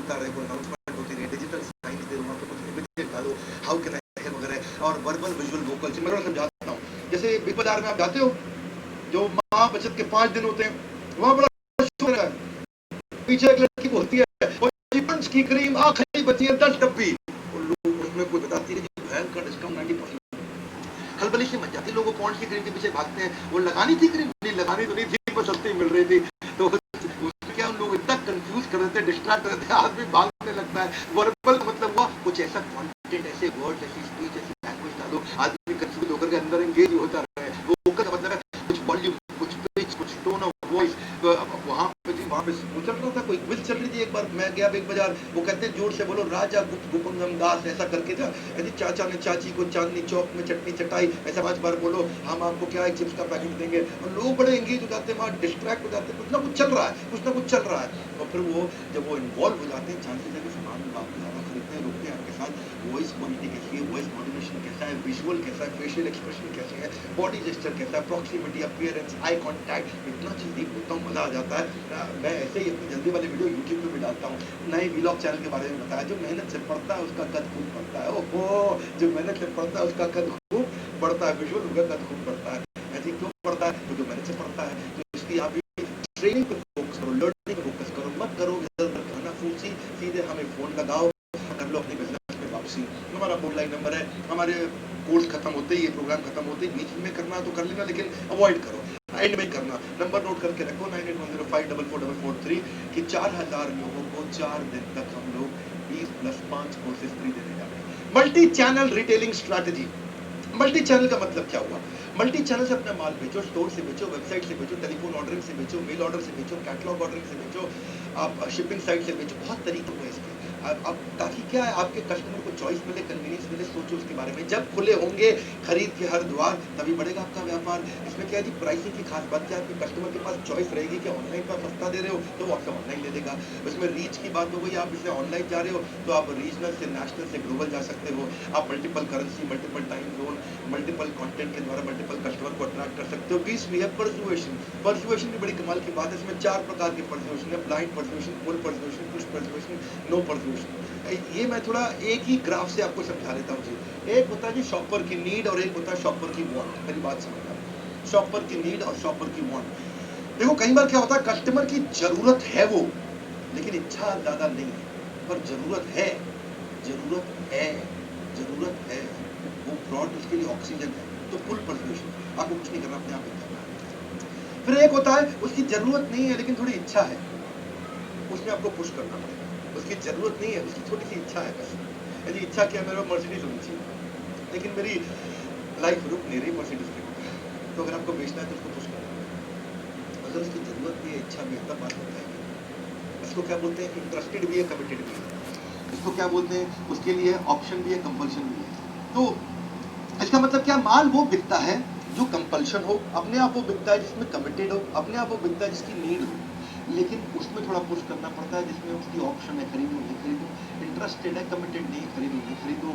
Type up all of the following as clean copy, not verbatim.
होता रहे, कोई अनाउंसमेंट होती रहे, डिजिटल साइंस दे, वहाँ पे कुछ इमेजेस डालो, हाउ कैन आई हेल्प वगैरह, और वर्बल विजुअल वोकल से मैं समझाता हूँ। जैसे बिग बाजार में आप जाते हो, जो माँ बचत के 5 दिन होते हैं, वहाँ बड़ा शोर है, पीछे एक लड़की बोलती है और पंच की क्रीम आखिरी बची है 10 डब्बी, और लोग उसमें कोई बताती है भयंकर डिस्काउंट 90%। खलबली से मच जाती, लोगों पॉन्ड्स की क्रीम के पीछे भागते हैं, वो लगानी थी क्रीम, नहीं लगानी तो नहीं थी, पर सस्ती मिल रही थी, तो क्या उन लोग इतना कंफ्यूज कर रहे थे, डिस्ट्रैक्ट कर रहे थे, आदमी भागने लगता है। वर्बल मतलब हुआ कुछ ऐसा कंटेंट, ऐसे वर्ड्स, ऐसी स्पीच, ऐसी लैंग्वेज डालो, आदमी कंफ्यूज होकर के अंदर एंगेज होता रहे। वो का मतलब है कुछ वॉल्यूम, कुछ पिच, कुछ टोन ऑफ वॉइस। वहां पे वो चल रहा था, कोई क्विज चल रही थी। एक बार मैं गया बिग बाजार, वो कहते हैं जोर से बोलो राजा गुप्त गुपंगम दास, ऐसा करके था, यदि चाचा ने चाची को चांदनी चौक में चटनी चटाई, ऐसा 5 बार बोलो, हम आपको क्या एक चिप्स का पैकेट देंगे, और लोग बड़े एंगेज हो जाते हैं, वहाँ डिस्ट्रैक्ट हो जाते हैं, कुछ ना कुछ चल रहा है, कुछ ना कुछ चल रहा है। और फिर वो जब वो इन्वॉल्व हो जाते हैं, चांसेस है कि सामान आप ज़्यादा खरीदते हैं, रुकते हैं आपके साथ। वॉइस क्वालिटी कैसी है, वॉइस मॉड्यूलेशन कैसा है, विजुअल कैसा है, फेशियल एक्सप्रेशन कैसे है, बॉडी जेस्चर कैसा है, प्रॉक्सिमिटी, अपीयरेंस, आई कॉन्टैक्ट, इतना चीज डीप होता हूँ, मजा आ जाता है। मैं ऐसे ही अपनी जल्दी वाली वीडियो यूट्यूब पे भी डालता हूँ। नए व्लॉग चैनल के बारे में बताया, जो मेहनत से पढ़ता है उसका कद खूब बढ़ता है। ओहो, जो मेहनत से पढ़ता है उसका कद खूब बढ़ता है, विजुअल का कद खूब बढ़ता है। ऐसे क्यों बढ़ता है? तो जो मेहनत से पढ़ता है, तो इसकी आप ट्रेनिंग पे फोकस करो, लर्निंग पे फोकस करो, मत करो खाना फूसी, सीधे हमें फोन लगाओ, कर लो अपनी बिजनेस में वापसी। हमारा बोर्डलाइन नंबर है, हमारे कोर्स खत्म होते ही, ये प्रोग्राम खत्म होते ही, बीच में करना तो कर लेना, लेकिन अवॉइड करो, एंड में करना। नंबर नोट करके रखो 9810544443 कि 4000 लोगों को 4 दिन तक हम लोग 20+5 कोर्सेज फ्री देने जा रहे हैं। Multi channel retailing strategy. Multi channel का मतलब क्या हुआ? मल्टी चैनल से अपना माल बेचो, स्टोर से बेचो, वेबसाइट से बेचो, टेलीफोन ऑर्डरिंग से बेचो, मेल ऑर्डर से बेचो, कैटलॉग ऑर्डरिंग से बेचो, आप शिपिंग साइट से बेचो, बहुत तरीके हैं इसके। अब ताकि क्या है, आपके कस्टमर को चॉइस मिले, कन्वीनियंस मिले। सोचो उसके बारे में, जब खुले होंगे खरीद के हर द्वार, तभी बढ़ेगा आपका व्यापार। इसमें क्या है जी, प्राइसिंग की खास बात क्या है, आपके कस्टमर के पास चॉइस रहेगी कि ऑनलाइन पर सस्ता दे रहे हो तो वो आपसे ऑनलाइन ले लेगा। उसमें रीच की बात हो गई, आप इससे ऑनलाइन जा रहे हो तो आप रीजनल से नेशनल से ग्लोबल जा सकते हो। आप multiple currency, multiple time zone, multiple content के द्वारा मल्टीपल कस्टमर को अट्रैक्ट कर सकते हो। 20 में है परसुएशन। परसुएशन भी बड़ी कमाल की बात है, इसमें 4 प्रकार के परसुएशन है, blind persuasion, full persuasion, push persuasion, no persuasion. ये मैं थोड़ा एक ही ग्राफ से आपको समझा देता हूँ जी। एक होता है जी शॉपर की नीड और एक होता है शॉपर की वांट। मेरी बात समझना, शॉपर की नीड और शॉपर की वांट। देखो कई बार क्या होता है, कस्टमर की जरूरत है वो, लेकिन इच्छा ज्यादा नहीं है, पर जरूरत है, जरूरत है, जरूरत है, वो ब्रॉड उसके लिए ऑक्सीजन है, तो फुल परसुएशन, आपको कुछ नहीं करना, अपने आप ही करना है। फिर एक होता है उसकी जरूरत नहीं है लेकिन थोड़ी इच्छा है, उसमें आपको पुश करना पड़ेगा। उसकी जरूरत नहीं है, उसकी छोटी सी इच्छा है बस। यदि इच्छा क्या, मेरे को मर्सिडीज होनी चाहिए, लेकिन मेरी लाइफ रुक नहीं रही मर्सिडीज के ऊपर, तो अगर आपको बेचना है तो उसको पुश करना पड़ेगा। अगर उसकी जरूरत भी है, इच्छा भी है, तब बात बताएगी। इसको क्या बोलते हैं, इंटरेस्टेड भी है, कमिटेड भी है। इसको क्या बोलते हैं, उसके लिए ऑप्शन भी है, कंपल्शन भी है। तो इसका मतलब क्या, माल वो बिकता है जो कंपल्शन हो, अपने आप वो बिकता है जिसमें कमिटेड हो, अपने आप वो बिकता है जिसकी नीड हो, लेकिन उसमें थोड़ा पुश करना पड़ता है, जिसमें उसकी ऑप्शन है, खरीदूं नहीं खरीदूं, इंटरेस्टेड है, कमिटेड नहीं, खरीदूं नहीं खरीदूं,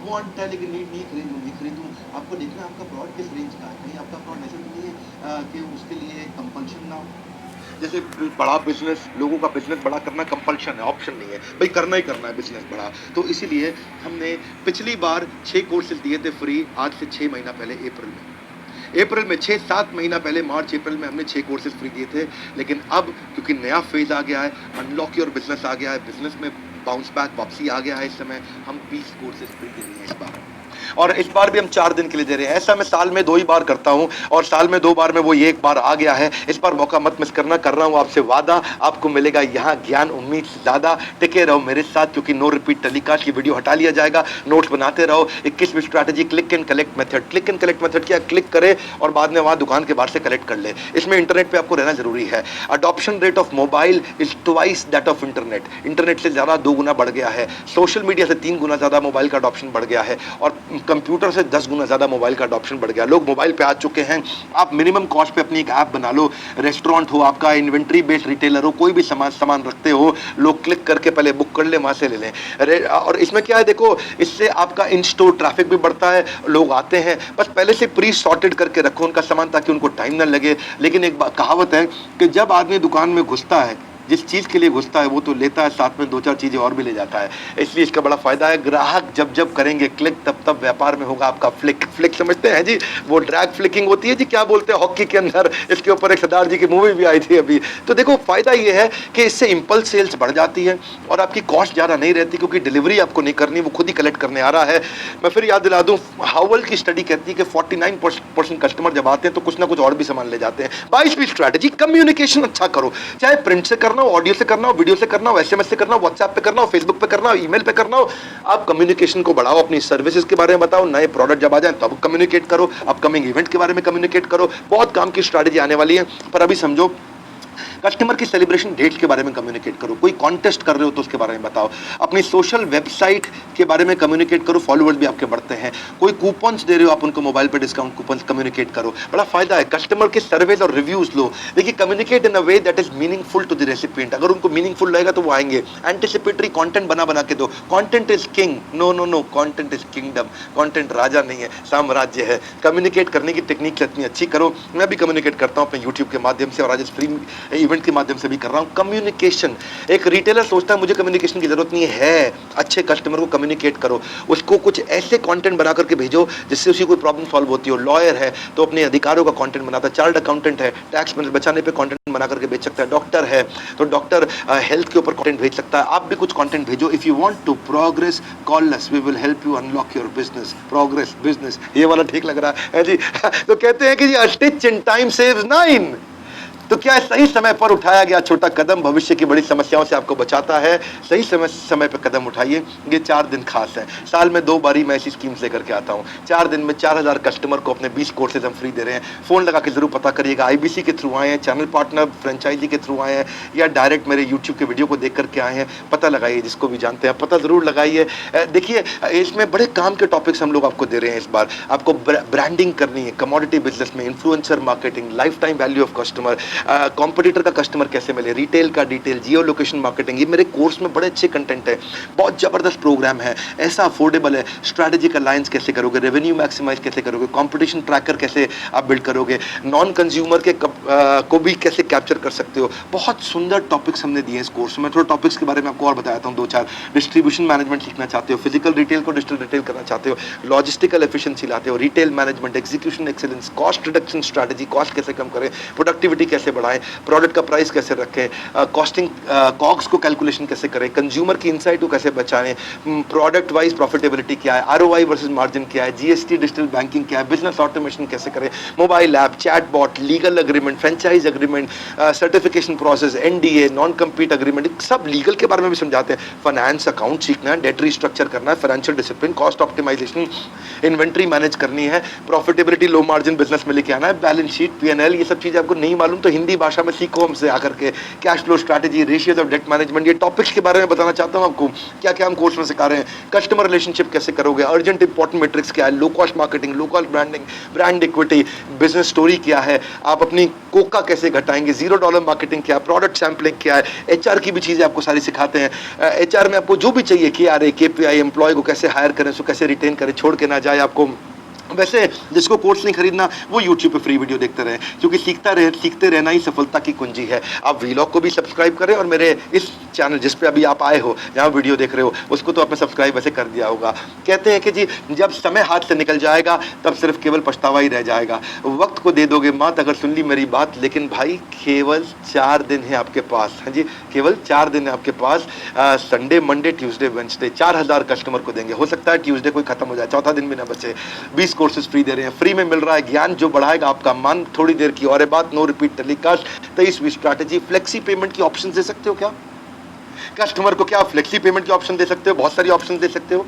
वांट है लेकिन नीड नहीं, खरीदूं नहीं खरीदूं। आपको देखना है आपका प्रोडक्ट किस रेंज का है, कहीं आपका प्रोडक्ट ऐसा नहीं है कि उसके लिए कंपल्शन ना हो। जैसे बड़ा बिजनेस, लोगों का बिजनेस बड़ा करना कंपल्शन है, ऑप्शन नहीं है, भाई करना ही करना है बिजनेस बड़ा। तो इसीलिए हमने पिछली बार 6 कोर्सेज दिए थे फ्री, आज से 6 महीना पहले अप्रैल में 6-7 महीना पहले मार्च अप्रैल में हमने 6 कोर्सेज फ्री दिए थे। लेकिन अब क्योंकि नया फेज आ गया है, अनलॉक योर बिजनेस आ गया है, बिजनेस में बाउंस बैक वापसी आ गया है, इस समय हम 20 कोर्सेज फ्री दे रहे हैं इस बार, और इस बार भी हम 4 दिन के लिए दे रहे हैं। ऐसा मैं साल में 2 ही बार करता हूं, और साल में 2 बार में वो ये एक बार आ गया है। इस बार मौका मत मिस करना, कर रहा हूं आपसे वादा, आपको मिलेगा यहाँ ज्ञान उम्मीद से ज्यादा। टिके रहो मेरे साथ, क्योंकि नो रिपीट टेलीकास्ट की वीडियो हटा लिया जाएगा, नोट्स बनाते रहो। 21वीं strategy click and collect method. Click and collect method क्या, क्लिक करे और बाद में वहां दुकान के बाहर से कलेक्ट कर ले। इसमें इंटरनेट पे आपको रहना जरूरी है। Adoption rate of mobile is twice that of internet. Internet से ज्यादा 2 गुना बढ़ गया है, सोशल मीडिया से 3 गुना ज्यादा मोबाइल का अडॉप्शन बढ़ गया है, और कंप्यूटर से 10 गुना ज्यादा मोबाइल का अडॉप्शन बढ़ गया। लोग मोबाइल पे आ चुके हैं। आप मिनिमम कॉस्ट पे अपनी एक ऐप बना लो, रेस्टोरेंट हो आपका, इन्वेंट्री बेस्ड रिटेलर हो, कोई भी सामान रखते हो, लोग क्लिक करके पहले बुक कर ले, वहां से ले लें। और इसमें क्या है, देखो इससे आपका इन स्टोर ट्रैफिक भी बढ़ता है, लोग आते हैं। बस पहले से प्री सॉर्टेड करके रखो उनका सामान, ताकि उनको टाइम ना लगे। लेकिन एक कहावत है कि जब आदमी दुकान में घुसता है, जिस चीज़ के लिए घुसता है वो तो लेता है, साथ में 2-4 चीज़ें और भी ले जाता है। इसलिए इसका बड़ा फ़ायदा है। ग्राहक जब जब करेंगे क्लिक, तब तब व्यापार में होगा आपका फ्लिक। फ्लिक समझते हैं जी? वो ड्रैग फ्लिकिंग होती है जी, क्या बोलते हैं हॉकी के अंदर, इसके ऊपर एक सरदार जी की मूवी भी आई थी अभी। तो देखो फ़ायदा ये है कि इससे इम्पल्स सेल्स बढ़ जाती है और आपकी कॉस्ट ज़्यादा नहीं रहती, क्योंकि डिलीवरी आपको नहीं करनी, वो खुद ही कलेक्ट करने आ रहा है। मैं फिर याद दिला दूं, हावल की स्टडी कहती है कि 49% कस्टमर जब आते हैं तो कुछ ना कुछ और भी सामान ले जाते हैं। 22वीं स्ट्रैटेजी, कम्युनिकेशन अच्छा करो, चाहे प्रिंट से करना हो, ऑडियो से करना हो, वीडियो से करना हो, एसएमएस से करना हो, व्हाट्सएप पे करना हो, फेसबुक पे करना हो, ईमेल पे करना हो। आप कम्युनिकेशन को बढ़ाओ, अपनी सर्विसेज के बारे में बताओ, नए प्रोडक्ट जब आ जाए तब कम्युनिकेट करो, अपकमिंग इवेंट के बारे में कम्युनिकेट करो। बहुत काम की स्ट्रैटेजी आने वाली है, पर अभी समझो कस्टमर की सेलिब्रेशन डेट्स के बारे में कम्युनिकेट करो। कोई कॉन्टेस्ट कर रहे हो तो उसके बारे में बताओ। अपनी सोशल वेबसाइट के बारे में कम्युनिकेट करो, फॉलोअर्स भी आपके बढ़ते हैं। कोई कूपन्स दे रहे हो आप उनको, मोबाइल पे डिस्काउंट कूपन्स, कम्युनिकेट करो, बड़ा फायदा है। कस्टमर के सर्वेज और रिव्यूज लो। देखिए, communicate in a way that is meaningful to the recipient. अगर उनको मीनिंगफुल लगेगा तो वो आएंगे। एंटिसिपेटरी कंटेंट बना के दो। Content is king, no no no, content is kingdom. Content राजा नहीं है, साम्राज्य है। कम्युनिकेट करने की टेक्निक इतनी अच्छी करो। मैं भी कम्युनिकेट करता हूँ अपने यूट्यूब के माध्यम से और आज फ्री इवेंट के माध्यम से भी कर रहा हूं। कम्युनिकेशन, एक रिटेलर सोचता है मुझे कम्युनिकेशन की जरूरत नहीं है, अच्छे कस्टमर को कम्युनिकेट करो, उसको कुछ ऐसे कंटेंट बना करके भेजो जिससे उसी कोई प्रॉब्लम सॉल्व होती हो। लॉयर है तो अपने अधिकारों का कंटेंट बनाता है, चार्टर्ड अकाउंटेंट है टैक्स बचाने पे कंटेंट बना करके भेज सकता है, डॉक्टर है तो डॉक्टर हेल्थ के ऊपर कंटेंट भेज सकता है। आप भी कुछ कंटेंट भेजो। If you want to progress, call us, we will help you unlock your business. Progress business, ये वाला ठीक लग रहा है जी। तो कहते हैं कि जी, a stitch in time saves 9। तो क्या सही समय पर उठाया गया छोटा कदम भविष्य की बड़ी समस्याओं से आपको बचाता है। सही समय पर कदम उठाइए। ये 4 दिन खास है, साल में 2 बारी मैं ऐसी स्कीम्स लेकर के आता हूँ। 4 दिन में 4000 कस्टमर को अपने 20 कोर्सेज हम फ्री दे रहे हैं। फोन लगा के जरूर पता करिएगा, आईबीसी के थ्रू आए हैं, चैनल पार्टनर फ्रेंचाइजी के थ्रू आए हैं, या डायरेक्ट मेरे यूट्यूब के वीडियो को देख करके आए हैं। पता लगाइए, जिसको भी जानते हैं पता जरूर लगाइए। देखिए, इसमें बड़े काम के टॉपिक्स हम लोग आपको दे रहे हैं। इस बार आपको ब्रांडिंग करनी है, कमोडिटी बिजनेस में influencer marketing, life time value of customer, competitor का कस्टमर कैसे मिले, रिटेल का डिटेल, जियो लोकेशन मार्केटिंग। ये मेरे कोर्स में बड़े अच्छे कंटेंट है, बहुत जबरदस्त प्रोग्राम है, ऐसा अफोर्डेबल है। स्ट्रैटेजिक अलायंस कैसे करोगे, रेवेन्यू मैक्सिमाइज कैसे करोगे, कंपटीशन ट्रैकर कैसे आप बिल्ड करोगे, नॉन कंज्यूमर के को भी कैसे कैप्चर कर सकते हो। बहुत सुंदर टॉपिक्स हमने दिए इस कोर्स में। थोड़ा टॉपिक्स के बारे में आपको और बताता हूँ 2-4। डिस्ट्रीब्यूशन मैनेजमेंट सीखना चाहते हो, फिजिकल रिटेल को डिजिटल रिटेल करना चाहते हो, लॉजिस्टिकल एफिशिएंसी लाते हो, retail management, execution excellence, cost reduction strategy, cost कैसे कम करें, प्रोडक्टिविटी कैसे बढ़ाएं, प्रोडक्ट का प्राइस कैसे रखें, कॉस्टिंग कॉक्स को कैलकुलेशन कैसे करें, कंज्यूमर की इनसाइट को कैसे बचाएं, प्रोडक्ट वाइज प्रॉफिटेबिलिटी क्या है, आरओआई वर्सेस मार्जिन क्या है, जीएसटी डिजिटल बैंकिंग क्या है, बिजनेस ऑटोमेशन कैसे करें, mobile app, chatbot, legal agreement, franchise agreement, certification process, NDA, non compete agreement, सब लीगल के बारे में भी समझाते हैं। फाइनेंस अकाउंट सीखना है, डेट रिस्ट्रक्चर करना है, financial discipline, cost optimisation, inventory manage करनी है, प्रॉफिटेबिलिटी लो मार्जिन बिजनेस में लेके आना है, बैलेंस शीट, पीएनएल, ये सब चीजें आपको नहीं मालूम तो हिंदी भाषा में सीखो हमसे आकर के। Cash flow strategy, ratios of debt management, ये टॉपिक्स के बारे में बताना चाहता हूं आपको, क्या क्या हम कोर्स में सिखा रहे हैं। कस्टमर रिलेशनशिप कैसे करोगे, अर्जेंट इंपॉर्टेंट मैट्रिक्स क्या है, लो cost marketing, low cost branding, brand equity, business story क्या है, आप अपनी कोका कैसे घटाएंगे, $0 मार्केटिंग क्या है, प्रोडक्ट सैम्पलिंग क्या है, एचआर की भी चीजें आपको सारी सिखाते हैं। एचआर में आपको जो भी चाहिए, केआरए, केपीआई, एम्प्लॉय को कैसे हायर करें, उसको कैसे रिटेन करें, छोड़ के ना जाए आपको। वैसे जिसको कोर्स नहीं खरीदना वो YouTube पे फ्री वीडियो देखते रहें, क्योंकि सीखते रहना ही सफलता की कुंजी है। आप वीलॉग को भी सब्सक्राइब करें और मेरे इस चैनल जिस पे अभी आप आए हो, जहाँ वीडियो देख रहे हो, उसको तो आपने सब्सक्राइब वैसे कर दिया होगा। कहते हैं कि जी, जब समय हाथ से निकल जाएगा तब सिर्फ केवल पछतावा ही रह जाएगा। वक्त को दे दोगे मात अगर सुन ली मेरी बात, लेकिन भाई केवल 4 दिन है आपके पास। हाँ जी, केवल 4 दिन है आपके पास। Sunday, Monday, Tuesday, Wednesday 4000 customer को देंगे। हो सकता है ट्यूसडे कोई खत्म हो जाए, चौथा दिन भी ना बचे। 20 कोर्सेज फ्री दे रहे हैं, फ्री में मिल रहा है ज्ञान जो बढ़ाएगा आपका मन। थोड़ी देर की और है बात, नो रिपीट टेलीकास्ट। 23वीं स्ट्रैटेजी, फ्लेक्सी पेमेंट की ऑप्शन दे सकते हो क्या कस्टमर को? क्या फ्लेक्सी पेमेंट के ऑप्शन दे सकते हो? बहुत सारी ऑप्शन दे सकते हो।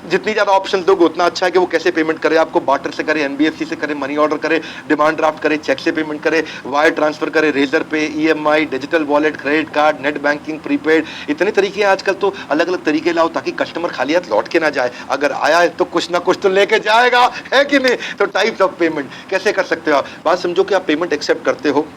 जितनी ज्यादा ऑप्शन दोगे उतना अच्छा है कि वो कैसे पेमेंट करे आपको। बार्टर से करे, एनबीएफसी से करे, मनी ऑर्डर करे, डिमांड ड्राफ्ट करे, चेक से पेमेंट करे, वायर ट्रांसफर करे, रेजर पे, EMI, digital wallet, credit card, net banking, prepaid, इतने तरीके हैं आजकल। तो अलग अलग तरीके लाओ ताकि कस्टमर खाली हाथ लौट के ना जाए। अगर आया है तो कुछ ना कुछ तो लेके जाएगा, है कि नहीं? तो टाइप्स ऑफ पेमेंट कैसे कर सकते हो आप? बात समझो कि आप पेमेंट एक्सेप्ट करते हो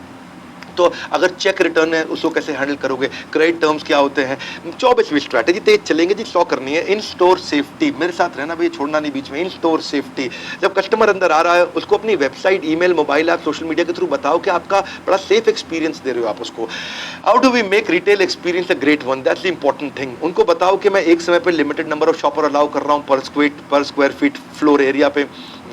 तो अगर चेक रिटर्न है उसको कैसे हैंडल करोगे, क्रेडिट टर्म्स क्या होते हैं। 24वीं स्ट्रैटेजी तेज चलेंगे जी, 100 करनी है। इन स्टोर सेफ्टी, मेरे साथ रहना भाई, छोड़ना नहीं बीच में। इन स्टोर सेफ्टी, जब कस्टमर अंदर आ रहा है उसको अपनी website, email, mobile app, social media के थ्रू बताओ कि आपका बड़ा सेफ एक्सपीरियंस दे रहे हो आप उसको। How do we make retail experience a great one, that's the important thing. उनको बताओ कि मैं एक समय पे limited number of shopper allow कर रहा हूँ पर स्क्वायर फीट फ्लोर एरिया पे,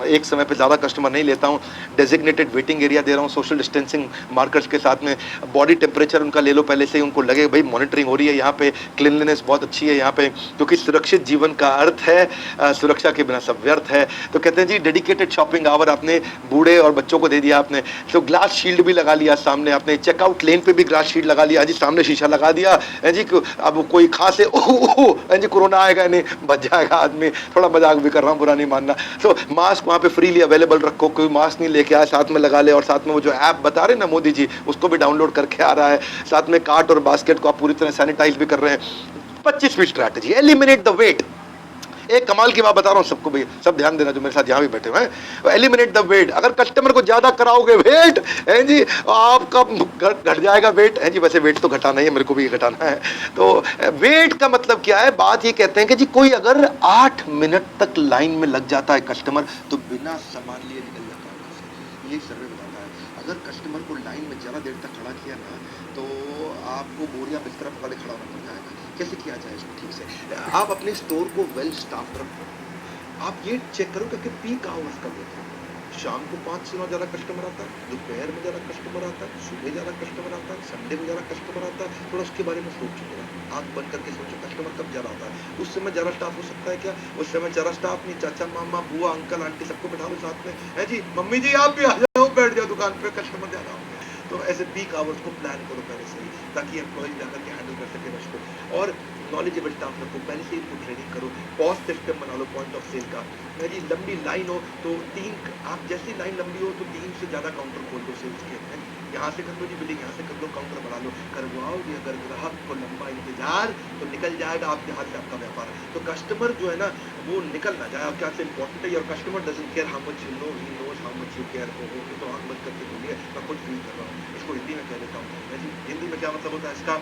एक समय पे ज़्यादा कस्टमर नहीं लेता हूँ, डेजिग्नेटेड वेटिंग एरिया दे रहा हूँ, सोशल डिस्टेंसिंग मार्कर्स के साथ में, बॉडी टेम्परेचर उनका ले लो पहले से ही, उनको लगे भाई मॉनिटरिंग हो रही है यहाँ पे, क्लीनलीनेस बहुत अच्छी है यहाँ पे, क्योंकि सुरक्षित जीवन का अर्थ है सुरक्षा के बिना सब व्यर्थ है। तो कहते हैं जी डेडिकेटेड शॉपिंग आवर आपने बूढ़े और बच्चों को दे दिया आपने, तो ग्लास शील्ड भी लगा लिया सामने आपने, चेकआउट लेन पे भी ग्लास शील्ड लगा लिया जी, सामने शीशा लगा दिया है जी। अब कोई खांसे ओह जी कोरोना आएगा नहीं, बच जाएगा आदमी, थोड़ा मजाक भी कर रहा हूँ, बुरा नहीं मानना। तो मास्क वहाँ पे फ्रीली अवेलेबल रखो, कोई मास्क नहीं लेके आए साथ में लगा ले, और साथ में वो जो ऐप बता रहे हैं ना मोदी जी, उसको भी डाउनलोड करके आ रहा है, साथ में कार्ट और बास्केट को आप पूरी तरह सैनिटाइज भी कर रहे हैं। 25वीं स्ट्रैटेजी, एलिमिनेट द वेट। एक कमाल की बात बता रहा हूँ सबको भैया, सब ध्यान देना जो मेरे साथ यहाँ भी बैठे हुए हैं। एलिमिनेट द वेट, अगर कस्टमर को ज्यादा कराओगे वेट है जी, आपका घट जाएगा वेट है जी। वैसे वेट तो घटाना ही है, मेरे को भी घटाना है। तो वेट का मतलब क्या है, बात ये कहते हैं कि जी कोई अगर 8 मिनट तक लाइन में लग जाता है कस्टमर, तो बिना सामान लिए निकल जाता है। ये सर्वे बताता है, अगर कस्टमर को लाइन में ज्यादा देर तक खड़ा किया ना, तो आपको बोरिया बिस्तर पकड़े खड़ा होना पड़ जाएगा। कैसे किया जाए इसको ठीक से, आप अपने स्टोर को वेल स्टाफ रखो। आप ये चेक करो कि पीक आवर्स कब होते हैं। शाम को 5 से 9 ज़्यादा कस्टमर आता है, दोपहर में ज़्यादा कस्टमर आता है, सुबह ज़्यादा कस्टमर आता है, संडे को ज़्यादा कस्टमर आता है। थोड़ा उसके बारे में सोचो, आँख बंद करके सोचो कस्टमर कब ज़्यादा आता है। उस समय ज़्यादा स्टाफ हो सकता है क्या? उस समय ज़्यादा स्टाफ नहीं, चाचा मामा बुआ अंकल आंटी सबको बैठा लो साथ में है जी, मम्मी जी आप भी आ जाओ, बैठ जाओ दुकान पे, कस्टमर ज़्यादा होंगे। तो ऐसे पीक आवर्स को प्लान करो पहले से ही, ताकि एम्प्लॉय जाकर के हैंडल कर सके रश को। और नॉलेजेबल स्टाफ रखो, पहले से इनको ट्रेनिंग करो, पॉज सिस्टम बना लो पॉइंट ऑफ सेल का है जी। लंबी लाइन हो तो 3, आप जैसी लाइन लंबी हो तो 3 से ज़्यादा काउंटर खोल दो सेल्स के, है। यहाँ से कर लो जी बिलिंग, यहाँ से कर लो, काउंटर बढ़ा लो, करवाओगे अगर ग्राहक को लंबा इंतजार तो निकल जाएगा आपके हाथ से आपका व्यापार। तो कस्टमर जो है ना वो निकल ना जाए आपके हाथ से, इंपॉर्टेंट है। और customer doesn't care how much you know, he knows how much you care. तो आंख बंद करके बोलिए, मैं खुद फील कर रहा हूँ। इसको हिंदी में कह देता हूँ जी। हिंदी में क्या मतलब होता है इसका,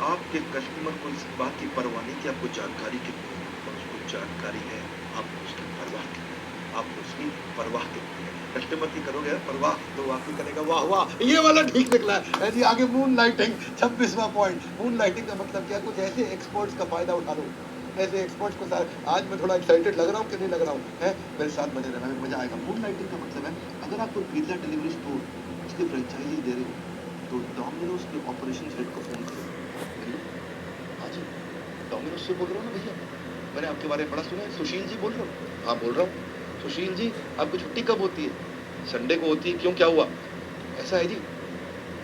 आपके कस्टमर को इस बात की परवाह नहीं कि आपको जानकारी कितनी है, और उसको जानकारी है, आपको उसकी परवाह कितनी है, आपको उसकी परवाह कितनी है। कस्टमर की करोगे परवाह तो आपको करेगा वाह वाह, ये वाला ठीक निकला है जी। आगे मून लाइटिंग, 26वां पॉइंट। मून लाइटिंग का मतलब क्या, कुछ ऐसे एक्सपर्ट्स का फायदा उठा लो, ऐसे एक्सपर्ट्स को साथ। आज मैं थोड़ा एक्साइटेड लग रहा हूँ कि नहीं लग रहा हूँ, है मेरे साथ बने रहना, मजा आएगा। मून लाइटिंग का मतलब है, अगर आप कोई पिज्जा डिलीवरी स्टोर उसकी फ्रेंचाइजी दे रहे हो, तो डोमिनोज के ऑपरेशन हेड को फोन करो। हाँ जी, डोमिनोज से बोल रहा हूँ ना भैया, मैंने आपके बारे में बड़ा सुना है। सुशील जी बोल रहा हूँ? हाँ बोल रहा हूँ। सुशील जी आपकी छुट्टी कब होती है? संडे को होती है। क्यों, क्या हुआ? ऐसा है जी,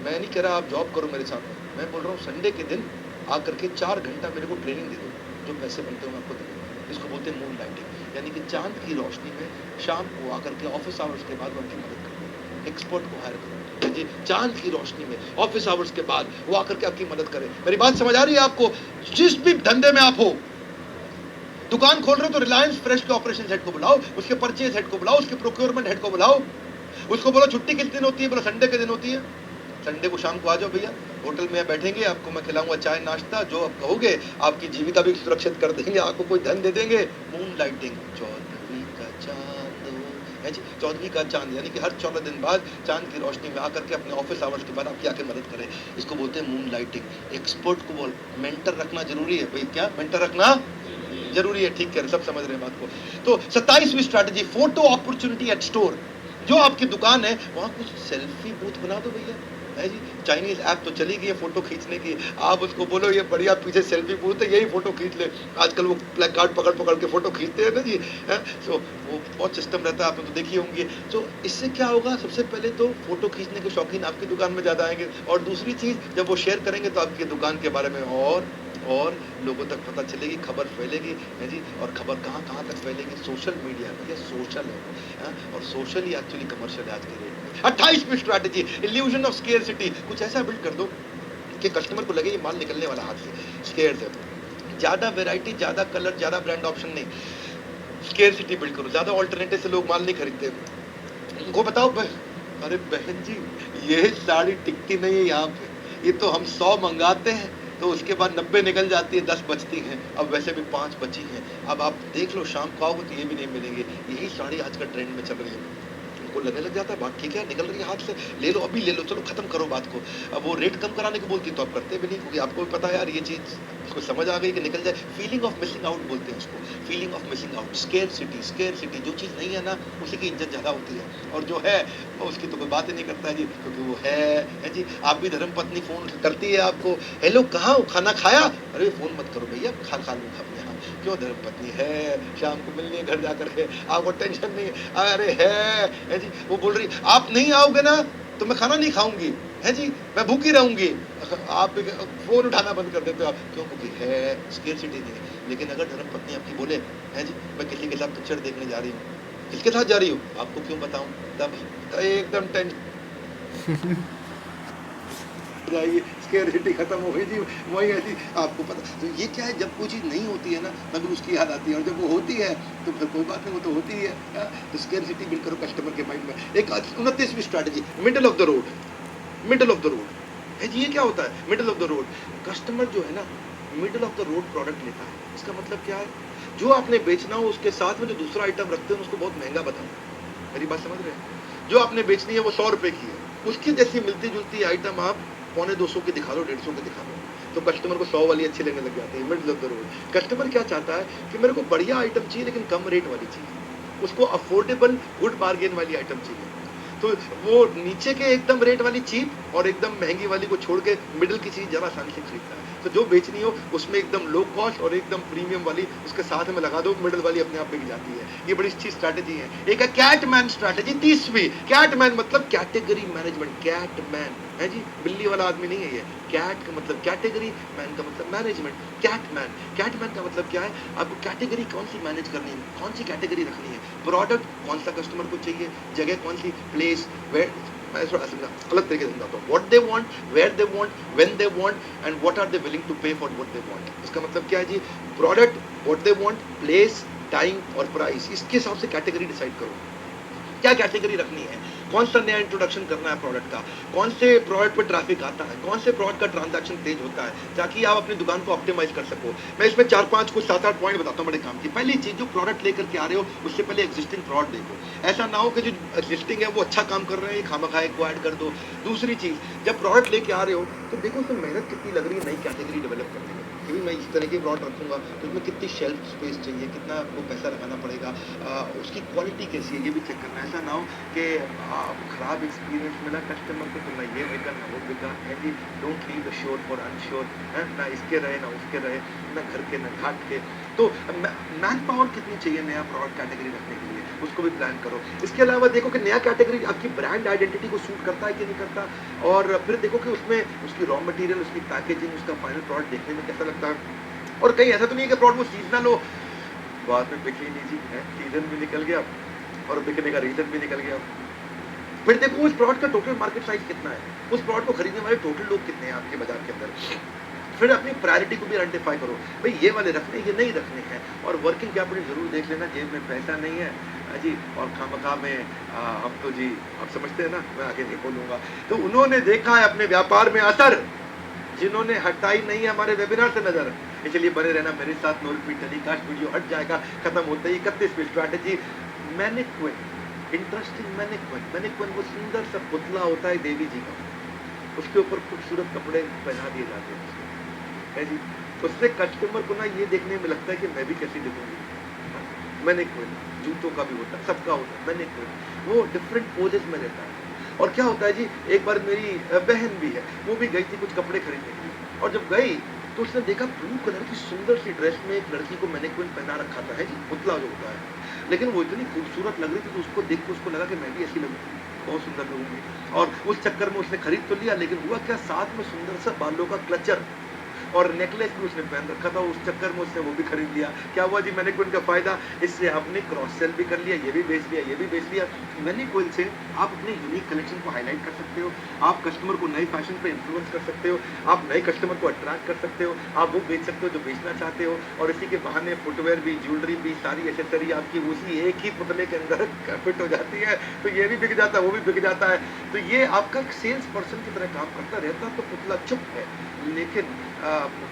मैं नहीं कह रहा आप जॉब करो मेरे साथ, मैं बोल रहा हूँ संडे के दिन आकर के 4 घंटा मेरे को ट्रेनिंग दे दो, जो पैसे बनते हो मैं आपको दे दूँगा। इसको बोलते हैं मून लाइटिंग, यानी कि चांद की रोशनी में शाम को आकर के ऑफिस आवर्स के बाद वो आपकी मदद करो। एक्सपर्ट को हायर करो जी, चांद की रोशनी में ऑफिस आवर्स के बाद वो आकर के आपकी मदद करे। मेरी बात समझ आ रही है आपको? जिस भी धंधे में आप हो, दुकान खोल रहे हो तो रिलायंस फ्रेश के ऑपरेशन हेड को बुलाओ, उसके परचेज हेड को बुलाओ, उसके प्रोक्योरमेंट हेड को बुलाओ, उसको बोलो छुट्टी किस दिन होती है, बोलो संडे के दिन होती है। संडे को शाम को आ जाओ भैया, होटल में बैठेंगे, आपको मैं खिलाऊंगा चाय नाश्ता, जो आप कहोगे, आपकी जीविका भी सुरक्षित कर देंगे, आपको कोई धन दे देंगे। मून लाइटिंग, 14वीं का चांद है जी, 14वीं का चांद, यानी कि हर 14 दिन बाद चांद की रोशनी में आकर के अपने ऑफिस आवर्स के बाद आपकी आके मदद करे। इसको बोलते हैं मून लाइटिंग। एक्सपर्ट को बोल, मेंटर रखना जरूरी है भाई, क्या मेंटर रखना जरूरी है, ठीक है, सब समझ रहे हैं बात को। तो 27वीं strategy, photo opportunity at store. जो आपकी दुकान है वहां कुछ सेल्फी बूथ बना दो भैया, है जी। चाइनीज ऐप तो चली गई है फोटो खींचने की, आप उसको बोलो ये बढ़िया पीछे सेल्फी बूथ है, यही फोटो खींच ले। आजकल वो प्लैक कार्ड पकड़ पकड़ के फोटो खींचते हैं ना जी, है। तो वो बहुत सिस्टम रहता है, आपने तो देखी होंगी। तो इससे क्या होगा, सबसे पहले तो फोटो खींचने के शौकीन आपकी दुकान में ज्यादा आएंगे, और दूसरी चीज जब वो शेयर करेंगे तो आपकी दुकान के बारे में और लोगों तक पता चलेगी, खबर फैलेगी, है जी। और खबर कहाँ कहाँ तक फैलेगी, सोशल मीडिया में। ये सोशल है, और सोशल ही एक्चुअली कमर्शियल है आज के डेट में। 28वीं स्ट्रैटेजी, इल्यूजन ऑफ स्केर्सिटी। कुछ ऐसा बिल्ड कर दो कि कस्टमर को लगे ये माल निकलने वाला हाथ से। स्केर्स है, ज्यादा वेराइटी, ज्यादा कलर, ज्यादा ब्रांड ऑप्शन नहीं, स्केर्सिटी बिल्ड करो। ज्यादा ऑल्टरनेटिव से लोग माल नहीं खरीदते। उनको बताओ अरे बहन जी, ये साड़ी टिकती नहीं है यहाँ पे, ये तो हम 100 मंगाते हैं तो उसके बाद 90 निकल जाती है, 10 बचती हैं, अब वैसे भी 5 बची हैं। अब आप देख लो शाम को आओगे तो ये भी नहीं मिलेंगे। यही साड़ी आजकल ट्रेंड में चल रही है। उनको लगने लग जाता है बात ठीक है, निकल रही है हाथ से, ले लो अभी ले लो, चलो खत्म करो बात को। अब वो रेट कम कराने को बोलती तो आप करते भी नहीं, क्योंकि आपको भी पता है यार ये चीज उसको समझ आ गई कि निकल जाए। फीलिंग ऑफ मिसिंग आउट बोलते हैं उसको, feeling of missing out. Square city, जो चीज नहीं है ना उसी की इज्जत ज्यादा होती है, और जो है वो उसकी तो कोई बात ही नहीं करता है जी, क्योंकि वो है जी। आप भी धर्म पत्नी फोन करती है आपको, हेलो कहाँ हो, खाना खाया? अरे फोन मत करो भैया, खा लूंगा अपने यहाँ। क्यों? धर्म पत्नी है, शाम को मिलनी है घर जाकर के, आपको टेंशन नहीं। अरे है जी, वो बोल रही आप नहीं आओगे ना तो मैं खाना नहीं खाऊंगी, है जी, मैं भूखी रहूंगी। आप फोन उठाना बंद कर देते हो आप, क्यों? क्योंकि है स्केर्सिटी नहीं है। लेकिन अगर धर्म पत्नी आपकी बोले, है जी मैं किसी के साथ पिक्चर देखने जा रही हूँ, किसके साथ जा रही हो, आपको क्यों बताऊं, तब एकदम टेंशन जाइए, स्केर्सिटी खत्म हो गई जी, वही है जी। आपको पता तो ये क्या है, जब कोई चीज़ नहीं होती है ना तभी उसकी याद आती है, और जब वो होती है तो फिर कोई बात नहीं, वो तो होती ही है। तो स्केर्सिटी बिल्ड करो कस्टमर के माइंड में। एक 29वीं strategy, middle of the road. Middle of the road है जी, ये क्या होता है middle of the road? Customer जो है ना middle of the road product लेता है। इसका मतलब क्या है, जो आपने बेचना हो उसके साथ में जो दूसरा आइटम रखते हैं उसको बहुत महंगा बताओ। मेरी बात समझ रहे हैं? जो आपने बेचनी है वो 100 रुपए की है, उसकी जैसी मिलती जुलती आइटम आप 125 की दिखा लो, 150 की दिखा लो, तो कस्टमर को 100 वाली अच्छी लगने लग जाती है। Middle of the road customer क्या चाहता है कि मेरे को बढ़िया आइटम चाहिए लेकिन कम रेट वाली चाहिए, उसको अफोर्डेबल गुड बार्गेन वाली आइटम चाहिए। तो वो नीचे के एकदम रेट वाली चीप और एकदम महंगी वाली को छोड़ के मिडिल की चीज जरा आसानी से खरीदता है। तो जो बेचनी हो उसमें एकदम लो कॉस्ट और एकदम प्रीमियम वाली उसके साथ में लगा दो, मिडिल वाली अपने आप बिक जाती है। ये बड़ी अच्छी स्ट्रैटेजी है। एक है कैटमैन स्ट्रैटेजी, 30वीं। कैटमैन मतलब कैटेगरी मैनेजमेंट। कैटमैन है जी, बिल्ली वाला आदमी नहीं है ये। कैट का मतलब कैटेगरी, मैन का मतलब मैनेजमेंट। कैटमैन, कैटमैन का मतलब क्या है, आपको कैटेगरी कौन सी मैनेज करनी है, कौन सी कैटेगरी रखनी है, प्रोडक्ट कौन सा कस्टमर को चाहिए, जगह कौन सी, प्लेस वेयर, मैं थोड़ा अलग तरीके से समझाता हूँ। What they want, where they want, when they want and what are they willing to pay for what they want. इसका मतलब क्या है जी, product, what they want, place, time और प्राइस, इसके हिसाब से कैटेगरी डिसाइड करो क्या कैटेगरी रखनी है, कौन सा नया इंट्रोडक्शन करना है प्रोडक्ट का, कौन से प्रोडक्ट पर ट्रैफिक आता है, कौन से प्रोडक्ट का ट्रांजैक्शन तेज होता है, ताकि आप अपनी दुकान को ऑप्टिमाइज कर सको। मैं इसमें 4-5 कुछ 7-8 पॉइंट बताता हूँ बड़े काम की। पहली चीज, जो प्रोडक्ट लेकर के आ रहे हो उससे पहले एग्जिस्टिंग प्रोडक्ट देखो। ऐसा ना हो कि जो एग्जिस्टिंग है वो अच्छा काम कर रहे हैं, खामखा को ऐड कर दो। दूसरी चीज, जब प्रोडक्ट लेके आ रहे हो तो देखो उसमें मेहनत कितनी लग रही है नई कैटेगरी डेवलप करने में, कि मैं इस तरह के प्रोडक्ट रखूंगा तो उसमें कितनी शेल्फ स्पेस चाहिए, कितना आपको पैसा लगाना पड़ेगा, उसकी क्वालिटी कैसी है ये भी चेक करना। ऐसा ना हो कि खराब एक्सपीरियंस मिला कस्टमर को तो ना ये बिका ना वो बिका, है जी। Don't leave the sure for unsure, है ना, इसके रहे ना उसके रहे, ना घर के ना घाट के। तो मैन पावर कितनी चाहिए नया प्रोडक्ट कैटेगरी रखने के लिए, उसको भी प्लान करो। इसके अलावा देखो कि नया कैटेगरी आपकी ब्रांड आइडेंटिटी को सूट करता है कि नहीं करता, और फिर देखो कि उसमें उसकी रॉ मटेरियल, उसकी पैकेजिंग, उसका फाइनल प्रोडक्ट देखने में कैसा लगता है। और कहीं ऐसा तो नहीं है कि प्रोडक्ट वो सीजनल हो, बाद में बिक ही नहीं जी, है, सीजन भी निकल गया और बिकने का रीजन भी निकल गया। फिर देखो उस प्रोडक्ट का टोटल मार्केट साइज कितना है, उस प्रोडक्ट को खरीदने वाले टोटल लोग कितने हैं आपके बाजार के अंदर। फिर अपनी प्रायोरिटी को भी आइडेंटिफाई करो, भाई ये वाले रखने, ये नहीं रखने हैं। और वर्किंग कैपिटल जरूर देख लेना, जेब में पैसा नहीं है जी, और खामखा में हम तो जी आप समझते हैं ना, मैं आगे नहीं बोलूंगा। तो उन्होंने देखा है अपने व्यापार में असर, जिन्होंने हटाई नहीं है हमारे वेबिनार से नजर। इसलिए बने रहना मेरे साथ। नो रिपीट टेलीकास्ट वीडियो हट जाएगा खत्म होते ही। 31वीं strategy, mannequin. Interesting mannequin. Mannequin वो सुंदर सा पुतला होता है देवी जी का, उसके ऊपर खूबसूरत कपड़े पहना दिए जाते हैं है जी। उससे कस्टमर को ना ये देखने में लगता है कि मैं भी कैसी दिखूंगी। मैनिक्विन जूतों का भी होता है, सबका होता है मैनिक्विन, वो डिफरेंट पोजेस में रहता है। और क्या होता है जी, एक बार मेरी बहन भी है, वो भी गई थी कुछ कपड़े खरीदने के लिए, और जब गई तो उसने देखा ब्लू कलर की सुंदर सी ड्रेस में एक लड़की को मैनिक्विन पहना रखा था है जी, पुतला जो होता है। लेकिन वो इतनी खूबसूरत लग रही थी तो उसको देख के उसको लगा कि मैं भी ऐसी लगूंगी, बहुत सुंदर लगूंगी। और उस चक्कर में उसने खरीद तो लिया, लेकिन हुआ क्या, साथ में सुंदर सा बालों का क्लचर और नेकलेस भी उसने पहन रखा था, उस चक्कर में उसने वो भी खरीद लिया। क्या हुआ जी, मैंने कोइन का फायदा, इससे आपने क्रॉस सेल भी कर लिया, ये भी बेच लिया, ये भी बेच लिया। मैंने कोइन से आप अपने यूनिक कलेक्शन को हाईलाइट कर सकते हो, आप कस्टमर को नए फैशन पे इन्फ्लुएंस कर सकते हो, आप नए कस्टमर को अट्रैक्ट कर सकते हो, आप वो बेच सकते हो जो बेचना चाहते हो, और इसी के बहाने फुटवेयर भी, ज्वेलरी भी, सारी एसेसरी आपकी उसी एक ही पुतले के अंदर फिट हो जाती है। तो ये भी बिक जाता है, वो भी बिक जाता है। तो ये आपका एक सेल्स पर्सन की तरह काम करता रहता तो पुतला चुप है, लेकिन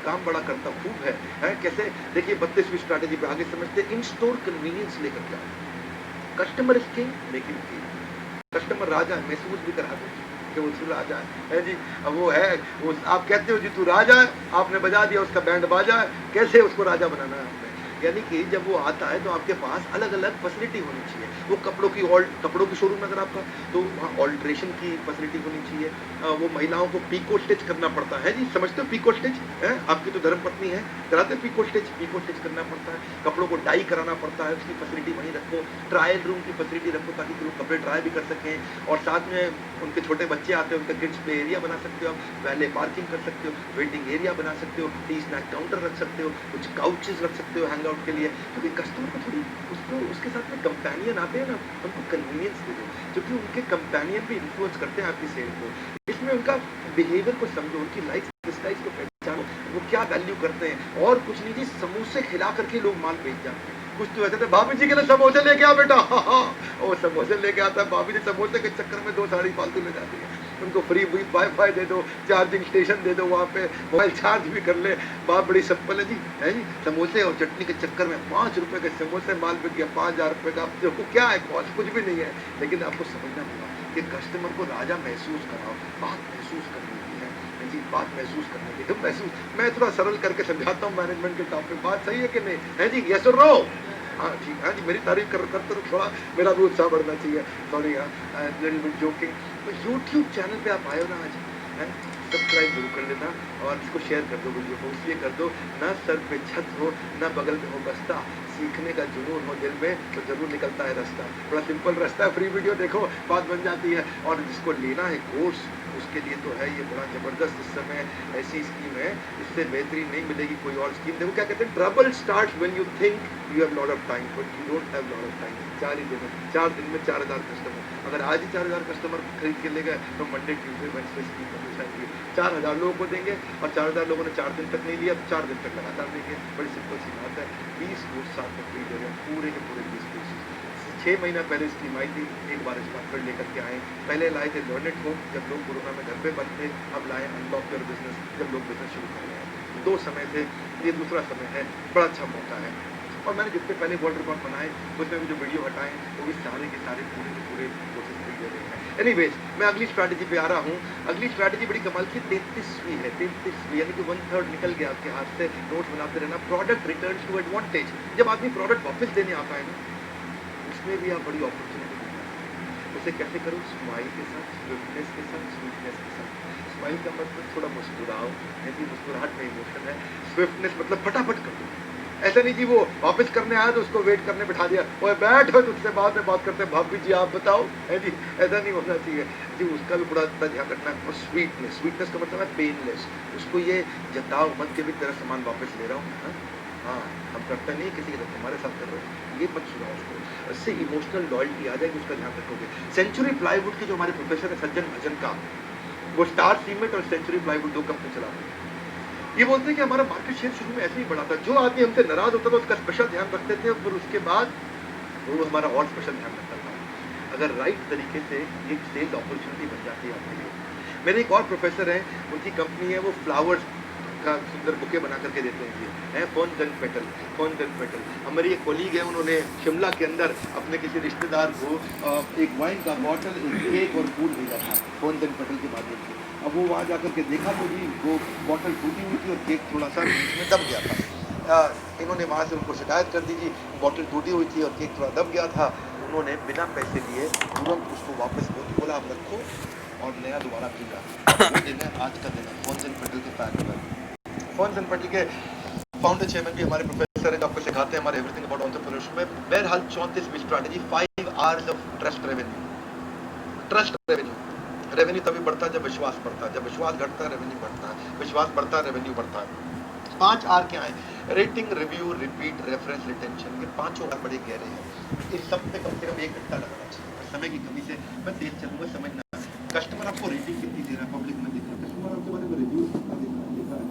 काम बड़ा करता खूब है। कैसे, देखिए 32वीं स्ट्रैटेजी पे आगे समझते हैं। इन स्टोर कन्वीनियंस लेकर के आओ। कस्टमर इज किंग, लेकिन कस्टमर राजा महसूस भी करा दो कि वो राजा है जी। अब वो है, वो आप कहते हो जी तू राजा है, आपने बजा दिया उसका बैंड बाजा है, कैसे उसको राजा बनाना है आपने। यानी कि जब वो आता है तो आपके पास अलग अलग फैसिलिटी होनी चाहिए। वो कपड़ों की शोरूम अगर आपका, तो वहाँ ऑल्ट्रेशन की फैसिलिटी होनी चाहिए। वो महिलाओं को पीको स्टिच करना पड़ता है जी, समझते हो पीको स्टिच है, आपकी तो धर्मपत्नी है, कराते पीको स्टिच करना पड़ता है। कपड़ों को डाई कराना पड़ता है, उसकी फैसिलिटी वहीं रखो। ट्रायल रूम की फैसिलिटी रखो ताकि लोग कपड़े ट्राई भी कर सकें, और साथ में उनके छोटे बच्चे आते हैं, उनका किड्स प्ले एरिया बना सकते हो आप, वैले पार्किंग कर सकते हो, वेटिंग एरिया बना सकते हो, टी स्नैक काउंटर रख सकते हो, कुछ काउचेस रख सकते हो हैंग आउट के लिए। क्योंकि कस्टमर को थोड़ी उसके साथ में कंपेनियन आते हैं ना, उनको कन्वीनियंस दे दो, क्योंकि उनके कंपेनियन भी इन्फ्लुएंस करते हैं आपकी सेल को। इसमें उनका बिहेवियर को समझो, उनकी लाइफ डिसलाइक्स को पहचानो, वो क्या वैल्यू करते हैं। और कुछ नहीं जी, समोसे खिला करके लोग माल बेच जाते हैं। कुछ तो ऐसे थे, भाभी जी के लिए समोसे लेके आ बेटा, वो समोसे लेके आता है, भाभी जी समोसे के चक्कर में 2 साड़ी फालतू ले जाती है। उनको फ्री वाईफाई दे दो, चार्जिंग स्टेशन दे दो, वहाँ पे मोबाइल चार्ज भी कर ले, बात बड़ी सिंपल है जी, है जी। समोसे और चटनी के चक्कर में 5 रुपए के समोसे माल बिक गया, 5000 रुपए का। आपको क्या है, कॉस्ट कुछ भी नहीं है, लेकिन आपको समझना होगा कि कस्टमर को राजा महसूस कराओ, बात महसूस करनी है जी, बात महसूस करने की। तो महसूस मैं थोड़ा सरल करके समझाता हूँ मैनेजमेंट के टॉपिक, बात सही है कि नहीं है जी, यस और नो। हाँ जी, हाँ जी, मेरी तारीफ करते रहो, थोड़ा मेरा भी उत्साह बढ़ना चाहिए। Sorry, little bit joking. तो यूट्यूब चैनल पे आप आए हो ना आज, है सब्सक्राइब जरूर कर लेना, और इसको शेयर कर दो वीडियो को, इसलिए कर दो, ना सर पे छत हो, ना बगल में हो बस्ता, सीखने का जुनून हो दिल में तो जरूर निकलता है रास्ता। बड़ा सिंपल रास्ता है, फ्री वीडियो देखो, बात बन जाती है। और जिसको लेना है कोर्स, उसके लिए तो है ये बड़ा जबरदस्त इस समय ऐसी स्कीम है, इससे बेहतरीन नहीं मिलेगी कोई और स्कीम। देखो क्या कहते हैं, trouble start when you think you have lot of time, but you don't have lot of time. 4 दिन में 4000 कस्टमर, अगर आज ही 4000 कस्टमर खरीद के ले गए तो मंडे ट्यूजडे वेडनेसडे स्कीम हमेशा 4000 लोगों को देंगे, और 4000 लोगों ने 4 दिन तक नहीं लिया तो 4 दिन तक लगातार देंगे। बड़ी सिंपल सी बात है। 20 कोर्स साथ में फ्री दे रहे हैं, पूरे के पूरे 20 कोर्सेज। 6 महीना पहले स्कीम आई थी, एक बार इसका अपडेट लेकर के आए। पहले लाए थे लर्न एट होम, जब लोग कोरोना में घर पे बंद थे। अब लाए अनलॉक योर बिजनेस, जब लोग बिजनेस शुरू कर रहे हैं। 2 समय थे, ये दूसरा समय है, बड़ा अच्छा मौका है। और मैंने जितने पहले वर्ल्ड रिकॉर्ड बनाए, उसमें भी जो वीडियो हटाए, वो भी सारे के सारे पूरे के पूरे कोर्सेज फ्री दे रहे हैं। एनीवेज, मैं अगली स्ट्रैटेजी पे आ रहा हूँ। अगली स्ट्रैटेजी बड़ी कमाल की 33वीं है। 33वीं यानी कि 1/3 निकल गया आपके हाथ से। नोट्स बनाते रहना। प्रोडक्ट रिटर्न्स टू एडवांटेज, जब आदमी प्रोडक्ट वापस देने आता है ना, उसमें भी आप बड़ी अपॉर्चुनिटी देते हैं। उसे कैसे करो, स्माइल के साथ, स्विफ्टनेस के साथ, स्वीटनेस के साथ। स्माइल का मतलब थोड़ा मुस्कुराओ, यानी मुस्कुराहट में इमोशन है। स्विफ्टनेस मतलब फटाफट कर दो। ऐसा नहीं जी वो वापस करने आया तो उसको वेट करने बिठा दिया, वो बैठ हो तुझसे बाद में बात करते हैं, भाभी जी आप बताओ, है जी, ऐसा नहीं होना चाहिए जी। उसका भी बड़ा ध्यान रखना है। और स्वीटनेस का मतलब है पेनलेस। उसको ये जताओ मत के भी तेरा सामान वापस ले रहा हूँ, हाँ हम करते नहीं किसी के साथ, हमारे साथ कर रहे हो, ये मत सुनाओ उसको। इससे इमोशनल लॉयल्टी आ जाएगी, उसका ध्यान रखोगे। सेंचुरी प्लाईवुड के जो हमारे प्रोफेसर है सज्जन भजन का, वो स्टार सीमेंट और सेंचुरी प्लाईवुड 2 कंपनी चलाते हैं। ये बोलते हैं कि हमारा मार्केट शेयर शुरू में ऐसे ही बढ़ा था, जो आदमी हमसे नाराज होता था उसका स्पेशल ध्यान रखते थे, और उसके बाद वो हमारा और स्पेशल ध्यान रखता था। अगर राइट तरीके से एक सेल्स अपॉर्चुनिटी बन जाती है आपके लिए। मेरे एक और प्रोफेसर हैं, उनकी कंपनी है, वो फ्लावर्स का सुंदर बुके बना करके देते हैं जी, है फॉन्टन पेटल। हमारी एक कोलीग है, उन्होंने शिमला के अंदर अपने किसी रिश्तेदार को एक वाइन का बॉटल, एक केक और फूल भेजा था फॉन्टन पेटल के माध्यम से। अब वो वहाँ जाकर के देखा तो जी वो बॉटल टूटी हुई थी और केक थोड़ा सा इसमें दब गया था। इन्होंने वहाँ से उनको शिकायत कर दी जी, बॉटल टूटी हुई थी और केक थोड़ा दब गया था। उन्होंने बिना पैसे लिए तुरंत उसको वापस बोला आप रखो और नया दोबारा भेजा। वो दिन है आज का दिन है, फॉन्टन पेटल के फैक्ट। फॉन्टन पेटल के फाउंडर चेयरमैन भी हमारे प्रोफेसर हैं, आपको सिखाते हैं हमारे एवरीथिंग अबाउट एंटरप्रेन्योरशिप में। बहरहाल 34वीं strategy 5 hours of trust revenue. Revenue तभी बढ़ता है जब विश्वास बढ़ता है, जब विश्वास घटता है रेवेन्यू बढ़ता है, विश्वास बढ़ता है रेवेन्यू बढ़ता है। 5 आर क्या है? Rating, review, repeat, reference, retention. ये पांचों आर बड़े गहरे हैं। इस सब पे कम से कम 1 घंटा लगना चाहिए। समय की कमी से मैं तेज चलूंगा, समझना। कस्टमर आपको रेटिंग कितनी दे रहा है, पब्लिक में दिख रहा है, कस्टमर आपके बारे में रिव्यूज कितना दिख रहा है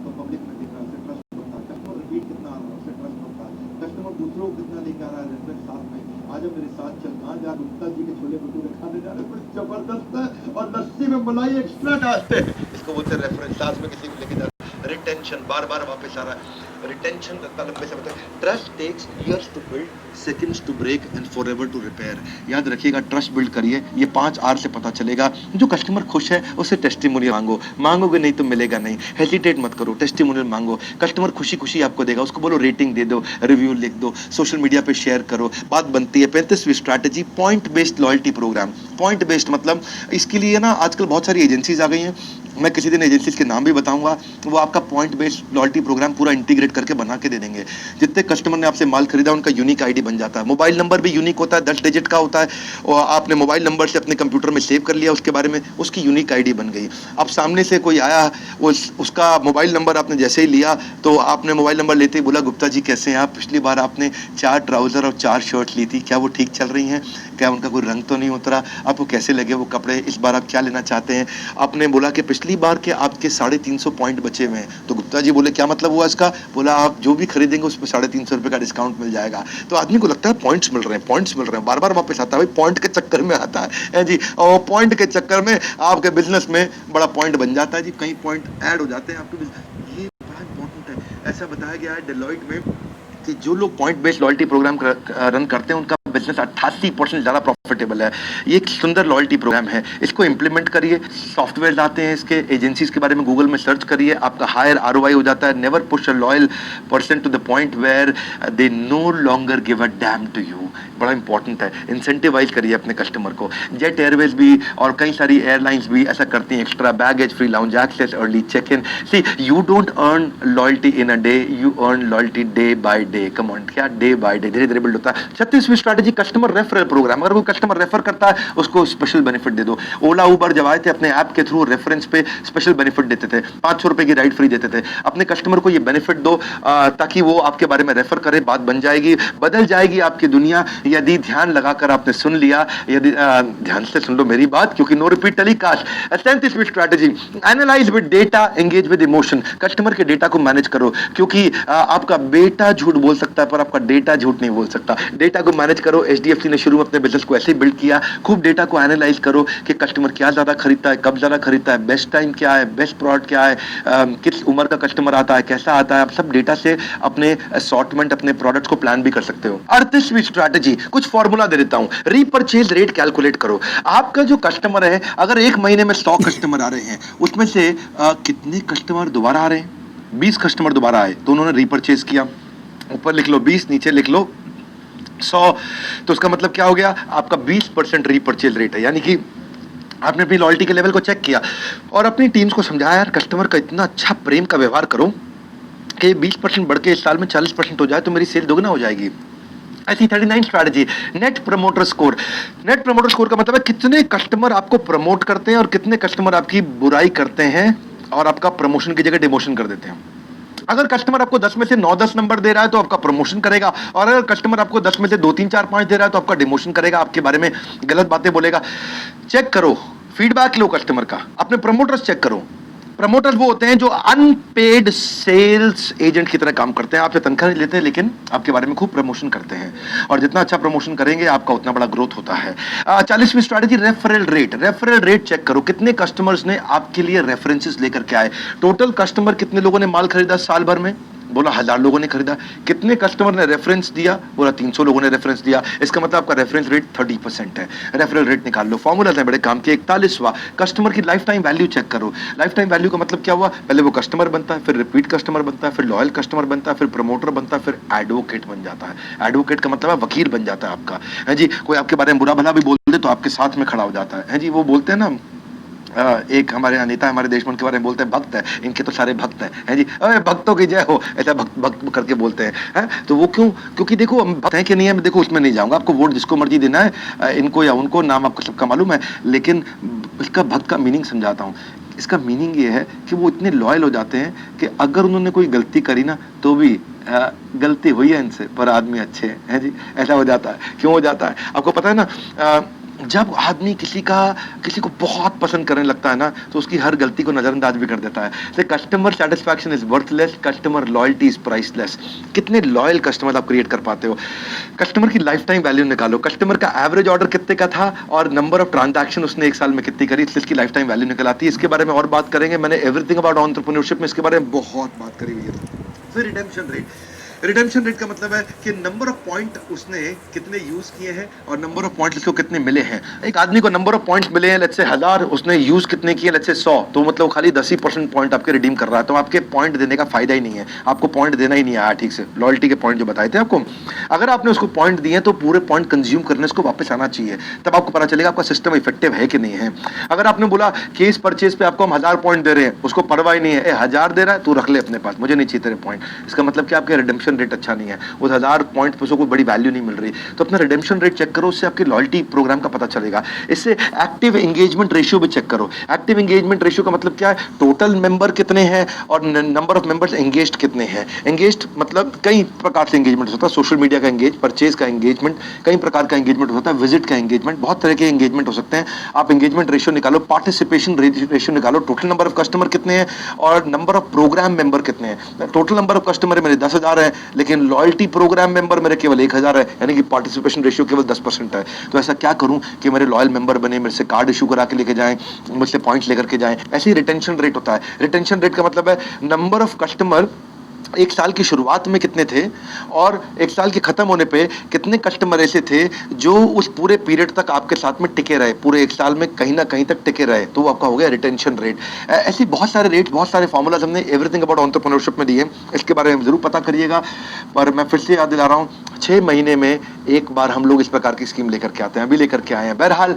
तो पब्लिक में दिख रहा है, उससे ट्रस्ट बढ़ता है। कस्टमर रिपीट कितना आ रहा है, उससे ट्रस्ट बढ़ता है। कस्टमर दूसरों को कितना लेके आ रहा है, रेफरेंस साथ में। आज हम मेरे साथ चल, कहाँ जा, गुप्ता जी के छोले भटूरे खाने जा रहे हैं, बड़े जबरदस्त है और लस्सी में मलाई एक्स्ट्रा डालते हैं, इसको बोलते हैं रेफरेंस। साथ में किसी को लेके जा, रिटेंशन, बार बार वापस आ रहा है। रिटेंशन रखता लंबे समय तक। Trust takes years to build, seconds to break and forever to repair. याद रखिएगा, ट्रस्ट बिल्ड करिए। ये 5 आर से पता चलेगा। जो कस्टमर खुश है उससे टेस्टिमोनियल मांगो, मांगोगे नहीं तो मिलेगा नहीं। हेजिटेट मत करो, टेस्टिमोनियल मांगो। कस्टमर खुशी खुशी आपको देगा, उसको बोलो रेटिंग दे दो, रिव्यू लिख दो, सोशल मीडिया पे शेयर करो। बात बनती है 35वीं strategy, point based loyalty program. Point based मतलब इसके लिए ना आजकल बहुत सारी एजेंसीज आ गई हैं। मैं किसी दिन एजेंसीज के नाम भी बताऊंगा। वो आपका पॉइंट बेस्ड लॉयल्टी प्रोग्राम पूरा इंटीग्रेट करके बना के दे देंगे। जितने कस्टमर ने आपसे माल खरीदा उनका यूनिक आईडी बन जाता है। मोबाइल नंबर भी यूनिक होता है, 10 डिजिट का होता है। और आपने मोबाइल नंबर से अपने कंप्यूटर में सेव कर लिया उसके बारे में, उसकी यूनिक आईडी बन गई। अब सामने से कोई आया, उसका मोबाइल नंबर आपने जैसे ही लिया तो आपने मोबाइल नंबर लेते ही बोला, गुप्ता जी कैसे हैं आप? पिछली बार आपने 4 ट्राउजर और 4 शर्ट ली थी, क्या वो ठीक चल रही हैं? क्या उनका कोई रंग तो नहीं उतरा? आपको कैसे लगे वो कपड़े? इस बार आप क्या लेना चाहते हैं? आपने बोला कि पिछली बार के आपके 350 पॉइंट बचे हुए हैं। तो गुप्ता जी बोले क्या मतलब हुआ इसका? बोला आप जो भी खरीदेंगे उस पर 350 रुपए का डिस्काउंट मिल जाएगा। तो आदमी को लगता है पॉइंट्स मिल रहे हैं, पॉइंट्स मिल रहे हैं, बार बार वापस आता है। भाई पॉइंट के चक्कर में आता है जी, और पॉइंट के चक्कर में आपके बिजनेस में बड़ा पॉइंट बन जाता है जी। कई पॉइंट ऐड हो जाते हैं आपके बिजनेस। ये बड़ा इंपॉर्टेंट है। ऐसा बताया गया है डेलॉइट में कि जो लोग point based loyalty program run करते हैं उनका बिजनेस 88% ज्यादा प्रॉफिटेबल है। ये एक सुंदर लॉयल्टी प्रोग्राम है, इसको इंप्लीमेंट करिए। सॉफ्टवेयर आते हैं इसके, एजेंसीज के बारे में गूगल में सर्च करिए, आपका हायर आरओआई हो जाता है। Never push a loyal person to the point where they no longer give a damn to you. बड़ा इंपॉर्टेंट है, इंसेंटिवाइज करिए अपने कस्टमर को। जेट एयरवेज भी और कई सारी एयरलाइंस भी ऐसा करती हैं। Extra baggage, free lounge access, early check in. See you don't earn loyalty in a day, you earn loyalty day by day. Come on, क्या डे बाय डे, धीरे धीरे बिल्ड होता है। 36वीं स्ट्रैटेजी, कस्टमर रेफरल प्रोग्राम। अगर वो customer refer करता है उसको स्पेशल बेनिफिट दे दो। ओला उबर जब आए थे अपने ऐप के थ्रू रेफरेंस पे स्पेशल बेनिफिट देते थे, 500 रुपए की राइड फ्री देते थे। अपने कस्टमर को ये बेनिफिट दो ताकि वो आपके बारे में रेफर करे, बात बन जाएगी, बदल जाएगी आपकी दुनिया। यदि ध्यान लगाकर आपने सुन लिया, यदि ध्यान से सुन लो मेरी बात, क्योंकि नो रिपीट टेलीकास्ट। 37वीं strategy, analyse with data, engage with emotion. Customer के डेटा को मैनेज करो, क्योंकि आपका बेटा झूठ बोल सकता है पर आपका डेटा झूठ नहीं बोल सकता। डेटा को मैनेज करो। एचडीएफसी ने शुरू में अपने बिजनेस को ऐसे ही बिल्ड किया। खूब डेटा को एनालाइज करो कि कस्टमर क्या ज्यादा खरीदता है, कब ज्यादा खरीदता है, बेस्ट टाइम क्या है, बेस्ट प्रोडक्ट क्या है, किस उम्र का कस्टमर आता है, कैसा आता है। आप सब डेटा से अपने असॉर्टमेंट, अपने प्रोडक्ट्स को प्लान भी कर सकते हो। 38वीं स्ट्रैटेजी, कुछ फॉर्मूला दे देता हूं। रीपर्चेज रेट कैलकुलेट करो। आपका जो कस्टमर है, अगर एक महीने में 100 कस्टमर आ रहे हैं, उसमें से कितने कस्टमर दोबारा आ रहे हैं? 20 कस्टमर दोबारा आए तो उन्होंने रीपर्चेज किया। ऊपर लिख लो 20, नीचे लिख लो 100। तो उसका मतलब क्या हो गया? आपका 20% रीपर्चेज रेट है। यानी कि आपने अपनी लॉयल्टी के लेवल को चेक किया और अपनी टीम्स को समझाया, यार कस्टमर का इतना अच्छा प्रेम का व्यवहार करो कि 20% बढ़ के इस साल में 40% हो जाए तो मेरी सेल दोगुना हो जाएगी। ऐसी 39 strategy, net promoter score. Net promoter score का मतलब है कितने कस्टमर आपको प्रमोट करते हैं और कितने कस्टमर आपकी बुराई करते हैं और आपका प्रमोशन की जगह डिमोशन कर देते हैं। अगर कस्टमर आपको 10 में से 9-10 नंबर दे रहा है तो आपका प्रमोशन करेगा, और अगर कस्टमर आपको 10 में से 2, 3, 4, 5 दे रहा है तो आपका डिमोशन करेगा, आपके बारे में गलत बातें बोलेगा। चेक करो, फीडबैक लो कस्टमर का। अपने प्रमोटर्स चेक करो। प्रमोटर्स वो होते हैं जो अनपेड सेल्स एजेंट की तरह काम करते हैं। आपसे तनख्वाह नहीं लेते लेकिन आपके बारे में खूब प्रमोशन करते हैं, और जितना अच्छा प्रमोशन करेंगे आपका उतना बड़ा ग्रोथ होता है। 40वीं strategy, referral rate. Referral rate check करो, कितने कस्टमर्स ने आपके लिए रेफरेंसेस लेकर के आए। टोटल कस्टमर कितने लोगों ने माल खरीदा साल भर में? बोला 1000 लोगों ने खरीदा। कितने कस्टमर ने रेफरेंस दिया? बोला 300 लोगों ने रेफरेंस दिया। इसका मतलब आपका रेफरेंस रेट 30% है। रेफरल रेट निकाल लो, फॉर्मूला है बड़े काम के। 41वां, कस्टमर की लाइफ टाइम वैल्यू चेक करो। लाइफ टाइम वैल्यू का मतलब क्या हुआ? पहले वो कस्टमर बनता है, फिर रिपीट कस्टमर बनता है, फिर लॉयल कस्टमर बनता है, फिर प्रमोटर बनता है, फिर एडवोकेट बन जाता है। एडवोकेट का मतलब है वकील बन जाता है आपका, है जी। कोई आपके बारे में बुरा भला भी बोल दे तो आपके साथ में खड़ा हो जाता है जी। वो बोलते हैं ना एक हमारे यहाँ नेता हमारे देश में उनके बारे में बोलते हैं भक्त है, इनके तो सारे भक्त हैं जी, अरे भक्तों की जय हो, ऐसा भक्त भक्त करके बोलते हैं। तो वो क्यों? क्योंकि देखो हम भक्त हैं कि नहीं है, मैं देखो उसमें नहीं जाऊंगा, आपको वोट जिसको मर्जी देना है, इनको या उनको, नाम आपको सबका मालूम है, लेकिन इसका भक्त का मीनिंग समझाता हूँ। इसका मीनिंग ये है कि वो इतने लॉयल हो जाते हैं कि अगर उन्होंने कोई गलती करी ना तो भी गलती हुई है इनसे पर आदमी अच्छे हैं जी, ऐसा हो जाता है। क्यों हो जाता है आपको पता है ना? जब आदमी किसी को बहुत पसंद करने लगता है ना तो उसकी हर गलती को नजरअंदाज भी कर देता है। Customer satisfaction is worthless, customer loyalty is priceless. कितने लॉयल कस्टमर आप क्रिएट कर पाते हो? कस्टमर की लाइफ टाइम वैल्यू निकालो, कस्टमर का एवरेज ऑर्डर कितने का था और नंबर ऑफ ट्रांजैक्शन उसने एक साल में कितनी करी, इसकी लाइफ टाइम वैल्यू निकल आती है। इसके बारे में और बात करेंगे, मैंने एवरीथिंग अबाउट एंटरप्रेन्योरशिप में इसके बारे में बहुत बात करी हुई है। फिर रिडेम्पशन रेट, रिडेम्पशन रेट का मतलब है कि नंबर ऑफ पॉइंट उसने कितने यूज किए हैं और नंबर ऑफ पॉइंट्स उसको कितने मिले हैं। एक आदमी को नंबर ऑफ पॉइंट्स मिले हैं लेट्स से 1000, उसने यूज कितने किए लेट्स से 100, तो मतलब खाली 10% पॉइंट आपके रिडीम कर रहा है, तो आपके पॉइंट देने का फायदा ही नहीं है, आपको पॉइंट देना ही नहीं आया ठीक से। लॉयल्टी के पॉइंट जो बताए थे आपको, अगर आपने उसको पॉइंट दिए तो पूरे पॉइंट कंज्यूम करने उसको वापस आना चाहिए, तब आपको पता चलेगा आपका सिस्टम इफेक्टिव है कि नहीं है। अगर आपने बोला केस परचेज पे आपको हम 1000 पॉइंट दे रहे हैं, उसको परवाह ही नहीं है, 1000 दे रहा है तू रख ले अपने पास, मुझे नहीं चाहिए तेरे पॉइंट, इसका मतलब कि आपका रिडेम्पशन रेट अच्छा नहीं है, उस 1000 पॉइंट पर कोई बड़ी वैल्यू नहीं मिल रही। तो अपना रिडेम्पशन रेट चेक करो, उससे आपकी लॉयल्टी प्रोग्राम का पता चलेगा। इससे एक्टिव एंगेजमेंट रेशियो भी चेक करो। एक्टिव एंगेजमेंट रेशियो का मतलब क्या है? टोटल मेंबर कितने हैं और नंबर ऑफ मेंबर्स एंगेज्ड कितने हैं। एंगेज्ड मतलब कई प्रकार से एंगेजमेंट होता है, सोशल मीडिया का एंगेज, परचेज का एंगेजमेंट, कई प्रकार का एंगेजमेंट होता है, विजिट का एंगेजमेंट, बहुत तरह के एंगेजमेंट हो सकते हैं। आप एंगेजमेंट रेशियो निकालो, पार्टिसिपेशन रेशियो निकालो, टोटल नंबर ऑफ कस्टमर कितने हैं और नंबर ऑफ प्रोग्राम मेंबर कितने हैं। टोटल नंबर ऑफ कस्टमर मेरे 10,000 है, लेकिन लॉयल्टी प्रोग्राम मेंबर मेरे केवल 1000 है, यानी कि पार्टिसिपेशन रेशियो केवल 10% है। तो ऐसा क्या करूं कि मेरे लॉयल मेंबर बने, मेरे से कार्ड इशू करा के लेके जाएं, मुझसे पॉइंट्स लेकर के जाएं। ऐसे ही रिटेंशन रेट होता है। रिटेंशन रेट का मतलब है नंबर ऑफ कस्टमर एक साल की शुरुआत में कितने थे और एक साल के खत्म होने पे कितने कस्टमर ऐसे थे जो उस पूरे पीरियड तक आपके साथ में टिके रहे, पूरे एक साल में कहीं ना कहीं तक टिके रहे, तो वो आपका हो गया रिटेंशन रेट। ऐसी बहुत सारे रेट, बहुत सारे फॉर्मूलाज हमने एवरीथिंग अबाउट एंटरप्रेन्योरशिप में दिए, इसके बारे में जरूर पता करिएगा। पर मैं फिर से याद दिला रहा हूँ, 6 महीने में एक बार हम लोग इस प्रकार की स्कीम लेकर के आते हैं, अभी लेकर के आए हैं। बहरहाल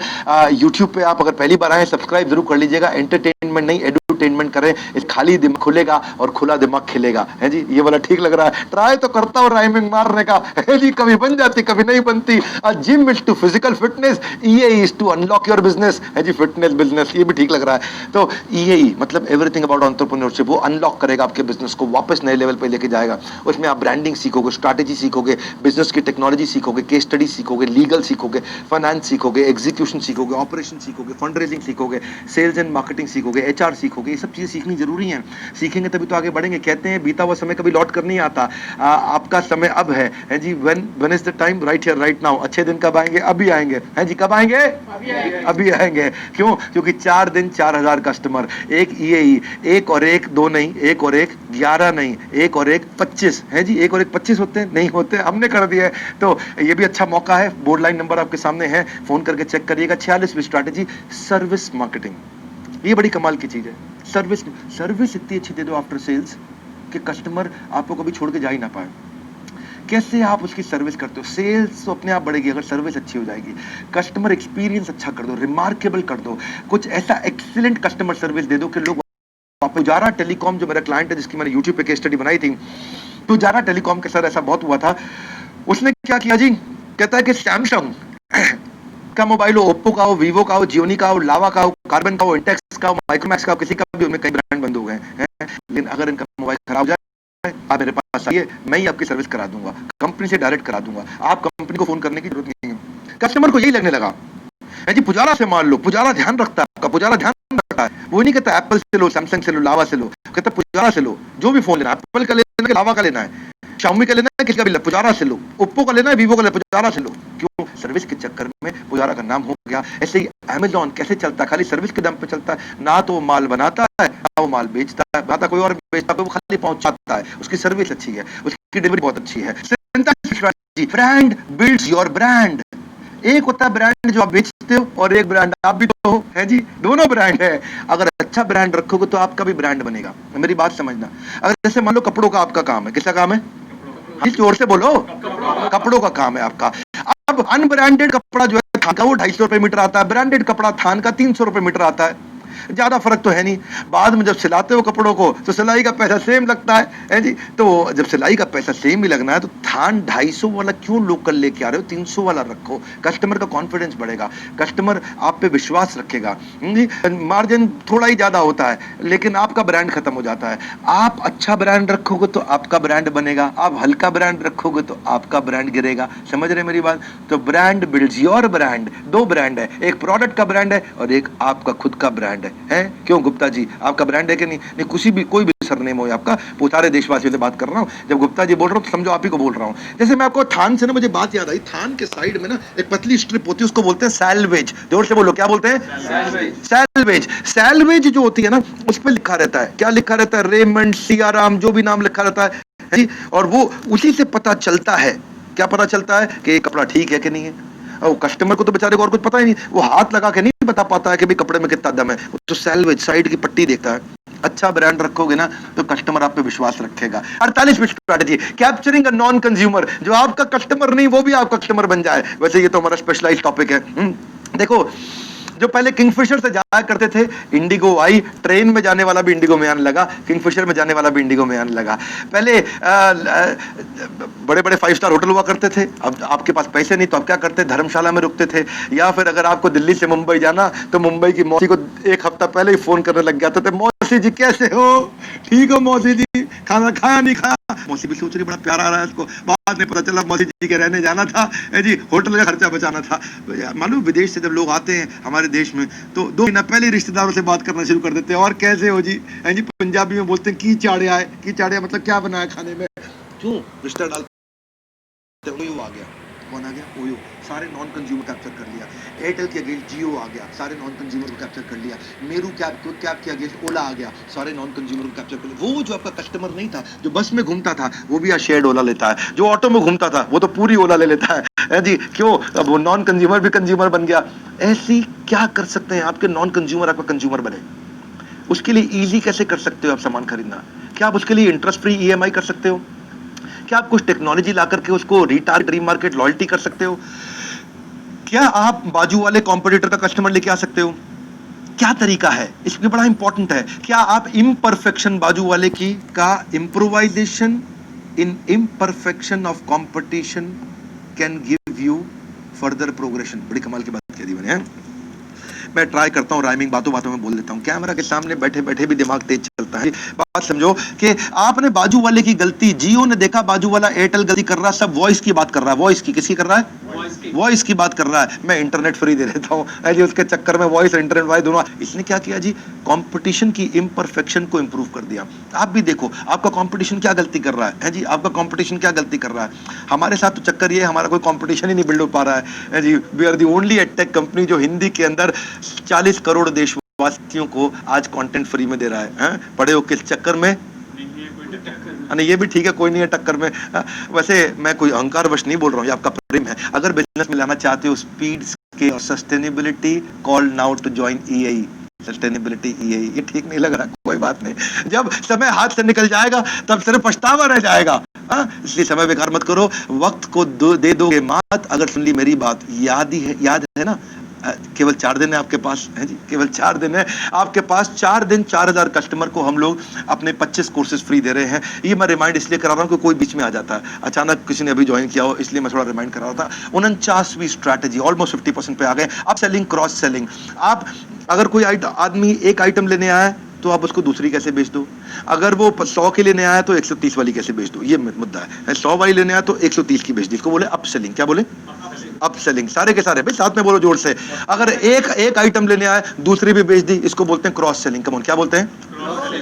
यूट्यूब पे आप अगर पहली बार आए सब्सक्राइब जरूर कर लीजिएगा। एंटरटेनमेंट नहीं एडुटेनमेंट करें, इस खाली दिमाग खुलेगा और खुला दिमाग खिलेगा, है जी। ये वाला ठीक लग रहा है, ट्राई तो करता हूँ राइमिंग मारने का, है जी, कभी बन जाती कभी नहीं बनती। Gym is to physical fitness, EA is to unlock your business, है जी, फिटनेस बिजनेस, ये भी ठीक लग रहा है। तो ईए मतलब एवरीथिंग अबाउट एंटरप्रेन्योरशिप, वो अनलॉक करेगा आपके बिजनेस को, वापस नए लेवल पे लेके जाएगा। उसमें आप ब्रांडिंग सीखोगे, स्ट्रैटेजी सीखोगे, बिजनेस की टेक्नोलॉजी सीखोगे, केस स्टडी सीखोगे, लीगल सीखोगे, फाइनेंस सीखोगे, एग्जीक्यूशन सीखोगे, ऑपरेशन सीखोगे, फंड रेजिंग सीखोगे, सेल्स एंड मार्केटिंग सीखोगे, एचआर सीखोगे। ये सब चीजें सीखनी जरूरी है, सीखेंगे तभी तो आगे बढ़ेंगे। कहते हैं बीता हुआ समय कभी लौट कर नहीं आता, आपका समय अब है जी। When is the time? Right here right now. अच्छे दिन कब आएंगे? अभी आएंगे, है जी। कब आएंगे? अभी आएंगे। क्यों? क्योंकि 4 दिन 4000 कस्टमर, एक ईएई, एक और एक 2 नहीं, एक और एक 11 नहीं, एक और एक 25, है जी। एक और एक 25 होते हैं? नहीं होते, हमने कर दिया है। तो ये भी अच्छा मौका है, बोर्ड लाइन नंबर आपके सामने है, फोन करके चेक करिएगा। 46वीं स्ट्रैटेजी सर्विस मार्केटिंग, ये बड़ी कमाल की चीज है। सर्विस इतनी अच्छी दे दो आफ्टर सेल्स कि कस्टमर आपको कभी छोड़ के जा ही ना पाए। कैसे आप उसकी सर्विस करते हो? सेल्स तो अपने आप बढ़ेगी अगर सर्विस अच्छी हो जाएगी। कस्टमर एक्सपीरियंस अच्छा कर दो, रिमार्केबल कर दो, कुछ ऐसा एक्सीलेंट कस्टमर सर्विस दे दो कि लोग। पुजारा टेलीकॉम जो मेरा क्लाइंट है, जिसकी मैंने यूट्यूब पे केस स्टडी बनाई थी, पुजारा टेलीकॉम के साथ ऐसा बहुत हुआ था। उसने क्या किया जी, कहता है कि सैमसंग का मोबाइल हो, ओप्पो का हो, वीवो का हो, जियोनी का हो, लावा का हो, कार्बन का हो, इंटेक्स का हो, माइक्रोमैक्स का हो, किसी का भी, उनमें कई ब्रांड बंद हो गए हैं। लेकिन अगर इनका मोबाइल खराब हो जाए, आप मेरे पास आइए, मैं ही आपकी सर्विस करा दूंगा, कंपनी से डायरेक्ट करा दूंगा, आप कंपनी को फोन करने की जरूरत नहीं है। कस्टमर को यही लगने लगा है जी, पुजारा से मान लो, पुजारा ध्यान रखता है आपका, पुजारा ध्यान रखता है। वो नहीं कहता एप्पल से लो, सैमसंग से लो, लावा से लो, कहता पुजारा से लो। जो भी फोन लेना है, एप्पल का लेना है, लावा का लेना है, शाओमी का लेना है, किसी का भी लेना, पुजारा से लो। ओप्पो का लेना है, वीवो का लेना, पुजारा से लो। क्यों? सर्विस के चक्कर में पुजारा का नाम हो गया। ऐसे ही अमेज़न कैसे चलता है? खाली सर्विस के दम पे चलता है। ना तो माल बनाता है, ना वो माल बेचता है, ना तो कोई और बेचता है, वो खाली पहुंचाता है। उसकी सर्विस अच्छी है, उसकी डिलीवरी बहुत अच्छी है। Brand builds your brand. एक होता है ब्रांड जो आप बेचते हो और एक ब्रांड आप भी तो हो, है जी, दोनों ब्रांड है। अगर अच्छा ब्रांड रखोगे तो आपका भी ब्रांड बनेगा। मेरी बात समझना। अगर जैसे मान लो कपड़ों का आपका काम है, किसका काम है? जोर से बोलो, कपड़ों का काम है आपका। अब अनब्रांडेड कपड़ा जो है थान का, वो 250 रुपए मीटर आता है, ब्रांडेड कपड़ा थान का 300 रुपए मीटर आता है। ज्यादा फर्क तो है नहीं। बाद में जब सिलाते हो कपड़ों को तो सिलाई का पैसा सेम लगता है जी। तो जब सिलाई का पैसा सेम ही लगना है तो थान 250 वाला क्यों लोकल लेके आ रहे हो, 300 वाला रखो। कस्टमर का कॉन्फिडेंस बढ़ेगा, कस्टमर आप पे विश्वास रखेगा जी। मार्जिन थोड़ा ही ज्यादा होता है लेकिन आपका ब्रांड खत्म हो जाता है। आप अच्छा ब्रांड रखोगे तो आपका ब्रांड बनेगा, आप हल्का ब्रांड रखोगे तो आपका ब्रांड गिरेगा। समझ रहे मेरी बात? तो ब्रांड बिल्ड्स योर ब्रांड। दो ब्रांड है, एक प्रोडक्ट का ब्रांड है और एक आपका खुद का ब्रांड है? क्यों गुप्ता जी, आपका ब्रांड है कि नहीं? नहीं, कुछ भी कोई भी सरनेम हो आपका, वो सारे देशवासियों से बात कर रहा हूँ। जब गुप्ता जी बोल रहा हूँ तो समझो आप ही को बोल रहा हूँ। जैसे मैं आपको थान से ना मुझे बात याद आई, थान के साइड में ना एक पतली स्ट्रिप होती है, उसको बोलते हैं सैल्वेज। जोर से बोलो, क्या बोलते हैं? सैल्वेज। सैल्वेज जो होती है ना उस पर लिखा रहता है, क्या लिखा रहता है? रेमंड, सियाराम, जो भी नाम लिखा रहता है जी। और वो उसी से पता चलता है, क्या पता चलता है कि कपड़ा ठीक है कि नहीं है। और कस्टमर को तो बेचारे को और कुछ पता ही नहीं, वो हाथ लगा के नहीं बता पाता है कि भाई कपड़े में कितना दम है। तो सैल्वेज साइड की पट्टी देखता है। अच्छा ब्रांड रखोगे ना तो कस्टमर आप पे विश्वास रखेगा। 48वीं strategy, capturing a non consumer. जो आपका कस्टमर नहीं वो भी आपका कस्टमर बन जाए। वैसे ये तो हमारा स्पेशलाइज्ड टॉपिक है। देखो, जो पहले किंगफिशर से जाया करते थे, इंडिगो आई, ट्रेन में जाने वाला भी इंडिगो में आने लगा, किंगफिशर में जाने वाला भी इंडिगो में आने लगा। पहले बड़े बड़े 5 स्टार होटल हुआ करते थे। अब आपके पास पैसे नहीं तो आप क्या करते? धर्मशाला में रुकते थे। या फिर अगर आपको दिल्ली से मुंबई जाना तो मुंबई की मौसी को 1 हफ्ता पहले ही फोन करने लग जाते थे, मौसी जी कैसे हो, ठीक हो मौसी जी, खाना खाया नहीं खाया? मौसी भी सोच रही बड़ा प्यार आ रहा है इसको। बाद में पता चला मौसी जी के रहने जाना था जी, होटल का खर्चा बचाना था। मालूम, विदेश से जब लोग आते हैं हमारे देश में तो 2 महीना पहले रिश्तेदारों से बात करना शुरू कर देते हैं, और कैसे हो जी? पंजाबी में बोलते हैं की चाड़िया है। की चाड़िया मतलब क्या बनाया खाने में? क्यों रिश्ता डालते? ओयो आ गया। कौन आ गया? ओयो। सारे नॉन कंज्यूमर कैप्चर कर लिया। एयरटेल के अगेंस्ट जियो आ गया, सारे नॉन कंज्यूमर को कैप्चर कर लिया। मेरू कैब के अगेंस्ट ओला आ गया, सारे नॉन कंज्यूमर को कैप्चर कर लिया। वो जो आपका कस्टमर नहीं था, जो बस में घूमता था, वो भी आज शेयर्ड ओला लेता है। जो ऑटो में घूमता था वो तो पूरी ओला ले लेता है जी। क्यों? अब वो नॉन कंज्यूमर भी कंज्यूमर बन गया। ऐसी क्या कर सकते हैं आपके नॉन कंज्यूमर आपका कंज्यूमर बने? उसके लिए ईजी कैसे कर सकते हो आप सामान खरीदना? क्या आप उसके लिए इंटरेस्ट फ्री EMI कर सकते हो? क्या आप कुछ टेक्नोलॉजी ला करके उसको रिटारगेट, रीमार्केट, लॉयल्टी कर सकते हो? क्या आप बाजू वाले कॉम्पिटिटर का कस्टमर लेके आ सकते हो? क्या तरीका है? इसमें बड़ा इंपॉर्टेंट है। क्या आप इम्परफेक्शन बाजू वाले की का improvisation in imperfection of competition can give you further progression? बड़ी कमाल की बात कह दी मैंने। मैं ट्राई करता हूँ राइमिंग, बातों बातों में बोल देता हूँ। कैमरा के सामने बैठे बैठे भी दिमाग तेज चलता है। बात समझो कि आपने बाजू वाले की गलती, जियो ने देखा बाजू वाला एयरटेल गलती कर रहा है, सब वॉइस की बात कर रहा है। वॉइस की किसकी कर रहा है? वॉइस की बात कर रहा है। मैं इंटरनेट फ्री दे देता हूँ जी, उसके चक्कर में वॉइस और इंटरनेट वाई दोनों। इसने क्या किया जी? कंपटीशन की इम्परफेक्शन को इंप्रूव कर दिया। आप भी देखो आपका कंपटीशन क्या गलती कर रहा है जी, आपका कंपटीशन क्या गलती कर रहा है। हमारे साथ तो चक्कर ये, हमारा कोई कंपटीशन ही नहीं बिल्ड हो पा रहा है जी। We are the only edtech company जो हिंदी के अंदर 40 करोड़ देशवासियों को आज कंटेंट फ्री में दे रहा है। पड़े हो किस चक्कर में? नहीं, ये भी ठीक है, कोई नहीं है टक्कर में। वैसे मैं कोई अहंकार वश नहीं बोल रहा हूँ, ये आपका प्रेम है। अगर बिजनेस में लाना चाहते हो स्पीड, स्केल और sustainability, call now to join EAE। Sustainability EAE, ये ठीक नहीं लग रहा, कोई बात नहीं। जब समय हाथ से निकल जाएगा तब सिर्फ पछतावा रह जाएगा। इसलिए समय बेकार मत करो, वक्त को दे दोगे मात। अगर सुन ली मेरी बात, याद है ना? केवल 4 दिन है आपके पास, है जी, केवल 4 दिन है आपके पास। 4 दिन 4000 कस्टमर को हम लोग अपने 25 कोर्सेज फ्री दे रहे हैं। ये मैं रिमाइंड इसलिए करा रहा हूँ कि कोई बीच में आ जाता है, अचानक किसी ने अभी ज्वाइन किया हो, इसलिए मैं थोड़ा रिमाइंड करा रहा था। 49वीं स्ट्रैटेजी, ऑलमोस्ट 50% पे आ गए। अब सेलिंग, क्रॉस सेलिंग। आप अगर कोई आदमी एक आइटम लेने आया है तो आप उसको दूसरी कैसे बेच दो? अगर वो 100 के लेने आया तो 130 वाली कैसे बेच दो? ये मुद्दा है। 100 वाली लेने आया तो 130 की बेच दी, इसको बोले अप सेलिंग। क्या बोले? Up selling. सारे के सारे भाई साथ में बोलो जोर से। अगर एक आइटम लेने आए दूसरी भी बेच दी, इसको बोलते हैं क्रॉस सेलिंग। कम ऑन, क्या बोलते हैं?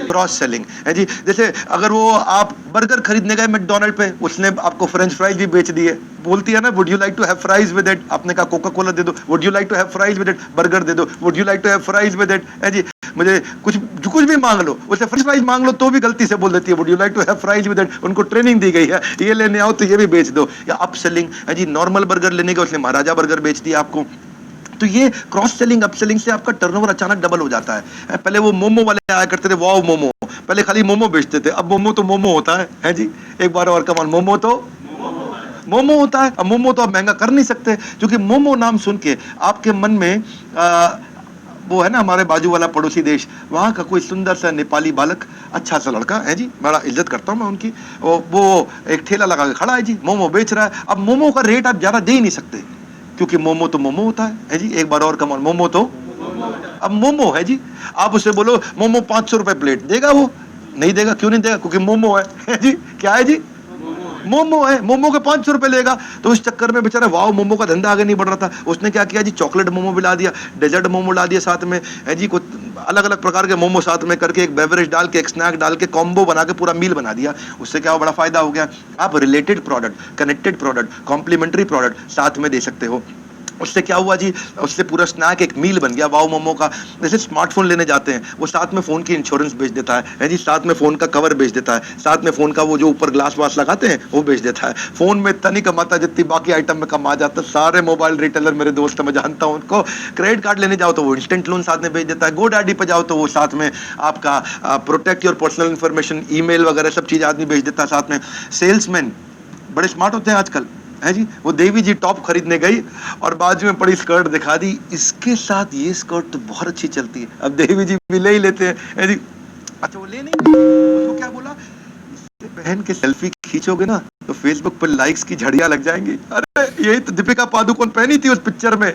क्रॉस सेलिंग है जी। जैसे अगर वो आप बर्गर खरीदने गए मैकडॉनल्ड पे, उसने आपको फ्रेंच फ्राइज भी बेच दिए। बोलती है ना, would you like to have fries with it? आपने कहा कोका कोला दे दो, would you like to have fries with it? Burger दे दो, would you like to have fries with it? है जी, मुझे कुछ भी मांग लो, उसे फ्रेंच फ्राइज मांग लो तो भी गलती से बोल देती है would you like to have fries with it. उनको ट्रेनिंग दी गई है, ये लेने आओ तो ये भी बेच दो। या अप सेलिंग है जी, नॉर्मल बर्गर लेने का उसने महाराजा बर्गर बेच दिया आपको। तो ये क्रॉस सेलिंग, अप सेलिंग से आपका टर्नओवर अचानक डबल हो जाता है। पहले वो मोमो वाले आया करते थे, वाओ मोमो, पहले खाली मोमो बेचते थे, अब मोमो तो मोमो होता है जी। एक बार और कमाल, मोमो तो मोमो होता है। अब मोमो तो आप महंगा कर नहीं सकते, क्योंकि मोमो नाम सुन के आपके मन में वो है ना हमारे बाजू वाला पड़ोसी देश, वहाँ का कोई सुंदर सा नेपाली बालक, अच्छा सा लड़का है जी, बड़ा इज्जत करता हूँ मैं उनकी, वो एक ठेला लगा के खड़ा है जी, मोमो बेच रहा है। अब मोमो का रेट आप ज्यादा दे ही नहीं सकते, क्योंकि मोमो तो मोमो होता है जी, एक बार और कम, मोमो तो अब मोमो है जी। आप उसे बोलो मोमो 500 रुपए प्लेट, देगा वो? नहीं देगा। क्यों नहीं देगा? क्योंकि मोमो है जी। क्या है जी? मोमो है, मोमो के 500 रुपए लेगा। तो इस चक्कर में बेचारा वाव मोमो का धंधा आगे नहीं बढ़ रहा था, उसने क्या किया जी, चॉकलेट मोमो भी ला दिया, डेजर्ट मोमो ला दिया साथ में है जी, कुछ अलग अलग प्रकार के मोमो साथ में करके, एक बेवरेज डाल के, एक स्नैक डाल के, कॉम्बो बना के पूरा मील बना दिया। उससे क्या बड़ा फायदा हो गया, आप related product, connected product, complementary product साथ में दे सकते हो। उससे क्या हुआ जी, उससे पूरा स्नैक एक मील बन गया वाव मोमो का। जैसे स्मार्टफोन लेने जाते हैं, वो साथ में फोन की इंश्योरेंस बेच देता है जी, साथ में फोन का कवर बेच देता है, साथ में फोन का वो जो ऊपर ग्लास वास लगाते हैं वो बेच देता है। फोन में इतना नहीं कमाता जितनी बाकी आइटम में कमा जाता है। सारे मोबाइल रिटेलर मेरे दोस्त मैं जानता हूँ उनको। क्रेडिट कार्ड लेने जाओ तो वो इंस्टेंट लोन साथ में बेच देता है, GoDaddy पे जाओ तो वो साथ में आपका protect your personal information, email वगैरह सब चीज आदमी बेच देता है साथ में। सेल्समैन बड़े स्मार्ट होते हैं आजकल है जी। वो देवी जी टॉप खरीदने गई और बाजू में पड़ी स्कर्ट दिखा दी, इसके साथ ये स्कर्ट तो बहुत अच्छी चलती है। अब देवी जी भी ले ही लेते हैं है जी। अच्छा वो ले नहीं गई, उसको क्या बोला, इससे पहन के सेल्फी खींचोगे ना तो फेसबुक पर लाइक्स की झड़ियां लग जाएंगी। अरे यही तो दीपिका पादुकोण पहनी थी उस पिक्चर में,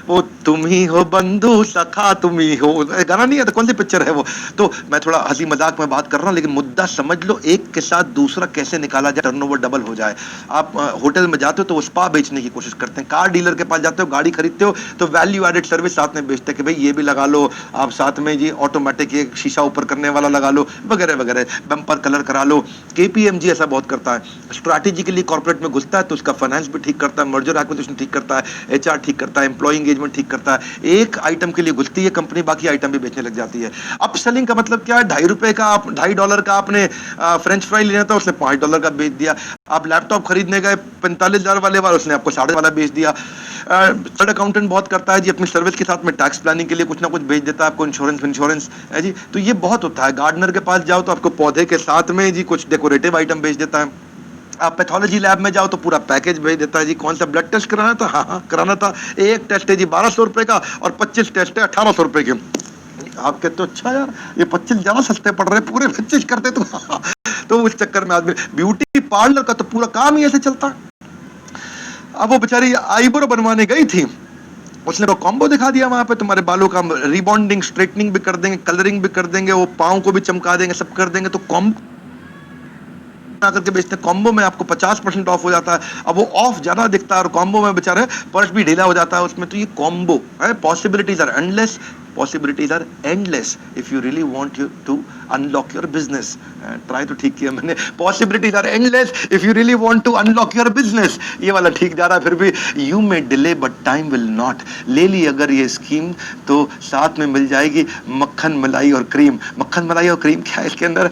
वो तुम ही हो बंधु सखा तुम ही हो, गाना नहीं है तो कौन सी पिक्चर है वो। तो मैं थोड़ा हंसी मजाक में बात कर रहा हूँ, लेकिन मुद्दा समझ लो, एक के साथ दूसरा कैसे निकाला जाए, टर्नओवर डबल हो जाए। आप होटल में जाते हो तो वो स्पा बेचने की कोशिश करते हैं, कार डीलर के पास जाते हो गाड़ी खरीदते हो तो वैल्यू एडेड सर्विस साथ में बेचते हैं कि भाई ये भी लगा लो आप साथ में जी, ऑटोमेटिक एक शीशा ऊपर करने वाला लगा लो वगैरह वगैरह, बम्पर कलर करा लो। KPMG ऐसा बहुत करता है, स्ट्रैटेजिकली कॉर्पोरेट में घुसता है तो उसका फाइनेंस भी ठीक करता है, मर्जर एक्विजिशन ठीक करता है, HR ठीक करता है, एम्प्लॉय एंगेजमेंट ठीक करता है। एक आइटम के लिए घुसती है कंपनी, बाकी आइटम भी बेचने लग जाती है। अपसेलिंग का मतलब क्या है, $2.5 का, आप $2.5 का आपने फ्रेंच फ्राई लेना था, उसने $5 का बेच दिया। आप लैपटॉप खरीदने गए 45,000 वाले वाला, उसने आपको 5.5 वाला बेच दिया। चार्टर्ड अकाउंटेंट बहुत करता है जी, अपनी सर्विस के साथ में टैक्स प्लानिंग के लिए कुछ ना कुछ बेच देता है आपको, इंश्योरेंस है जी। तो ये बहुत होता है। गार्डनर के पास जाओ तो आपको पौधे के साथ में जी कुछ डेकोरेटिव आइटम बेच देता है। आप पैथोलॉजी लैब में जाओ तो पूरा पैकेज भेज देता है जी। कौन सा ब्लड टेस्ट कराना था, हाँ कराना था, एक टेस्ट है जी 1200 रुपए का और 25 टेस्ट है 1800 रुपए के। आप कहते हो अच्छा यार ये 25 ज्यादा सस्ते पड़ रहे, पूरे 25 करते तो उस चक्कर में आदमी, ब्यूटी पार्लर का तो पूरा काम ही ऐसे चलता है। अब वो बेचारी आईब्रो बनवाने गई थी, उसने तो कॉम्बो दिखा दिया वहां पे, तुम्हारे बालों का रिबॉन्डिंग स्ट्रेटनिंग भी कर देंगे, कलरिंग भी कर देंगे, वो पाँव को भी चमका देंगे, सब कर देंगे। तो कॉम्बो करके बेचते हैं, कॉम्बो में आपको 50% ऑफ हो जाता है। अब वो ऑफ ज्यादा दिखता है और कॉम्बो में बेचारे पर्स भी ढीला हो जाता है उसमें। तो ये कॉम्बो है, possibilities are endless, possibilities are endless if you really want you to unlock your business. Try तो ठीक किया मैंने, possibilities are endless if you really want to unlock your business। ये वाला ठीक जा रहा है फिर भी। You may delay but time will not। ले ली अगर ये स्कीम तो साथ में मिल जाएगी मक्खन मलाई और क्रीम। मक्खन मलाई और क्रीम क्या है इसके अंदर,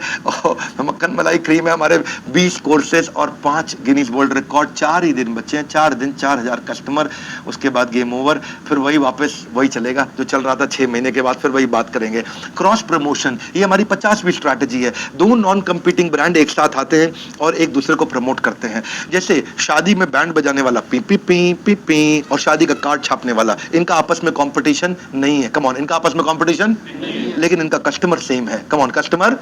मक्खन मलाई क्रीम है हमारे 20 कोर्सेज और 5 गिनीज वर्ल्ड रिकॉर्ड। 4 ही दिन बचे हैं, 4 दिन 4000 कस्टमर, उसके बाद गेम ओवर, फिर वही वापस वही चलेगा जो चल रहा था। 6 महीने के बाद फिर वही बात करेंगे। क्रॉस प्रमोशन, ये हमारी 50वीं स्ट्रैटेजी है। दो नॉन कंपीटिंग ब्रांड एक साथ आते हैं और एक दूसरे को प्रमोट करते हैं। जैसे शादी में बैंड बजाने वाला P P P P P और शादी का कार्ड छापने वाला, इनका आपस में कंपटीशन नहीं है। कम ऑन, इनका आपस में कंपटीशन लेकिन इनका कस्टमर सेम है। कम ऑन, कस्टमर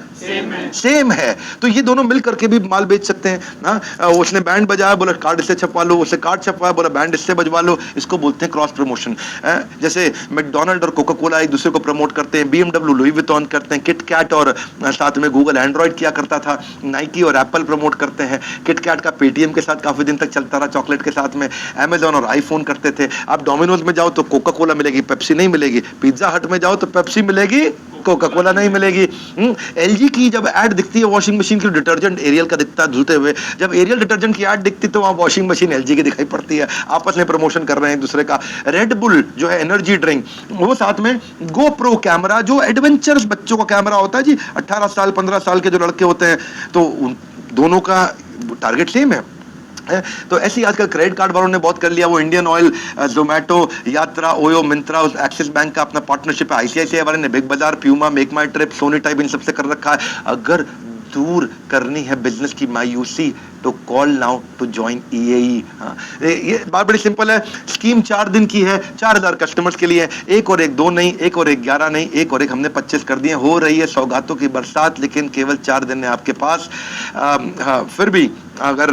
सेम है। तो ये दोनों मिल करके भी माल बेच सकते हैं ना। उसने बैंड बजाया, बोला कार्ड इससे छपवा लो, उससे कार्ड छपवाया, बोला बैंड इससे बजवा लो। इसको बोलते हैं क्रॉस प्रमोशन। जैसे मैकडोनल्ड और कोका कोला एक दूसरे को प्रमोट करते हैं, BMW लुई विटॉन करते हैं, किट कैट और साथ में गूगल एंड्रॉइड किया करता था, नाइकी और एप्पल प्रमोट करते हैं। किट कैट का पेटीएम के साथ काफी दिन तक चलता रहा, चॉकलेट के साथ में अमेजॉन और आईफोन करते थे। आप डोमिनोज में जाओ तो कोका कोला मिलेगी, पेप्सी नहीं मिलेगी। पिज्जा हट में जाओ तो पेप्सी मिलेगी, कोका कोला नहीं मिलेगी। LG की जब ऐड दिखती है वॉशिंग मशीन की, डिटर्जेंट एरियल का दिखता है धुलते हुए, जब एरियल डिटर्जेंट की ऐड दिखती तो वहां वॉशिंग मशीन LG की दिखाई पड़ती है। आपस में प्रमोशन कर रहे हैं एक दूसरे का। रेड बुल जो है एनर्जी ड्रिंक, वो साथ में GoPro कैमरा जो एडवेंचरस बच्चों का कैमरा होता है जी, 18 साल 15 साल के जो लड़के होते हैं, तो दोनों का टारगेट सेम है। तो ऐसे ही आजकल क्रेडिट कार्ड वालों ने बहुत कर लिया। वो इंडियन ऑयल, जोमेटो, यात्रा, ओयो, मिंत्रा, एक्सिस बैंक का अपना पार्टनरशिप है। ICICI वाले ने Big Bazaar, Puma, Make My Trip, Sony type इन सबसे कर रखा है। अगर दूर करनी है बिजनेस की मायूसी तो call now to join EAE। ये बात बड़ी सिंपल है। स्कीम 4 दिन की है, 4000 कस्टमर्स के लिए। एक और एक 2 नहीं, एक और एक 11 नहीं, एक और एक हमने 25 कर दिए। हो रही है सौगातों की बरसात, लेकिन केवल 4 दिन है आपके पास। हाँ, फिर भी अगर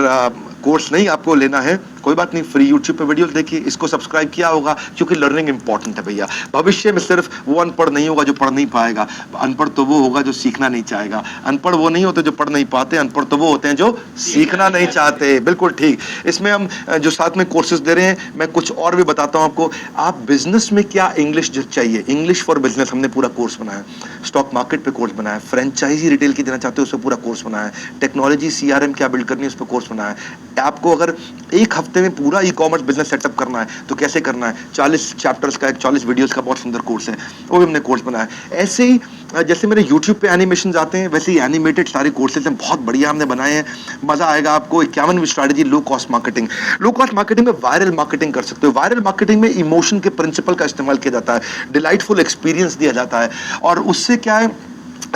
कोर्स नहीं आपको लेना है कोई बात नहीं, फ्री यूट्यूब पे वीडियो देखिए। इसको सब्सक्राइब किया होगा क्योंकि लर्निंग इंपॉर्टेंट है भैया। भविष्य में सिर्फ वो अनपढ़ नहीं होगा जो पढ़ नहीं पाएगा, अनपढ़ तो वो होगा जो सीखना नहीं चाहेगा। अनपढ़ वो नहीं होते जो पढ़ नहीं पाते, अनपढ़ तो वो होते हैं जो सीखना नहीं चाहते। बिल्कुल ठीक। इसमें हम जो साथ में कोर्सेज दे रहे हैं, मैं कुछ और भी बताता हूं आपको। आप बिजनेस में क्या इंग्लिश चाहिए, इंग्लिश फॉर बिजनेस हमने पूरा कोर्स बनाया। स्टॉक मार्केट पे कोर्स बनाया, फ्रेंचाइजी रिटेल की देना चाहते हो उस पर पूरा कोर्स बनाया, टेक्नोलॉजी CRM क्या बिल्ड करनी है उस पर कोर्स बनाया। आपको अगर एक हफ्ते में पूरा ई-कॉमर्स बिजनेस सेटअप करना है तो कैसे करना है, 40 चैप्टर्स का, 40 वीडियोस का बहुत सुंदर कोर्स है, वो भी हमने कोर्स बनाया। ऐसे ही जैसे मेरे YouTube पे एनिमेशन आते हैं, वैसे ही एनिमेटेड सारे कोर्सेज हैं, बहुत बढ़िया हमने बनाए हैं। मजा आएगा आपको। 51वीं strategy low cost marketing. Low cost marketing में वायरल मार्केटिंग कर सकते हो। वायरल मार्केटिंग में इमोशन के प्रिंसिपल का इस्तेमाल किया जाता है, डिलाइटफुल एक्सपीरियंस दिया जाता है, और उससे क्या है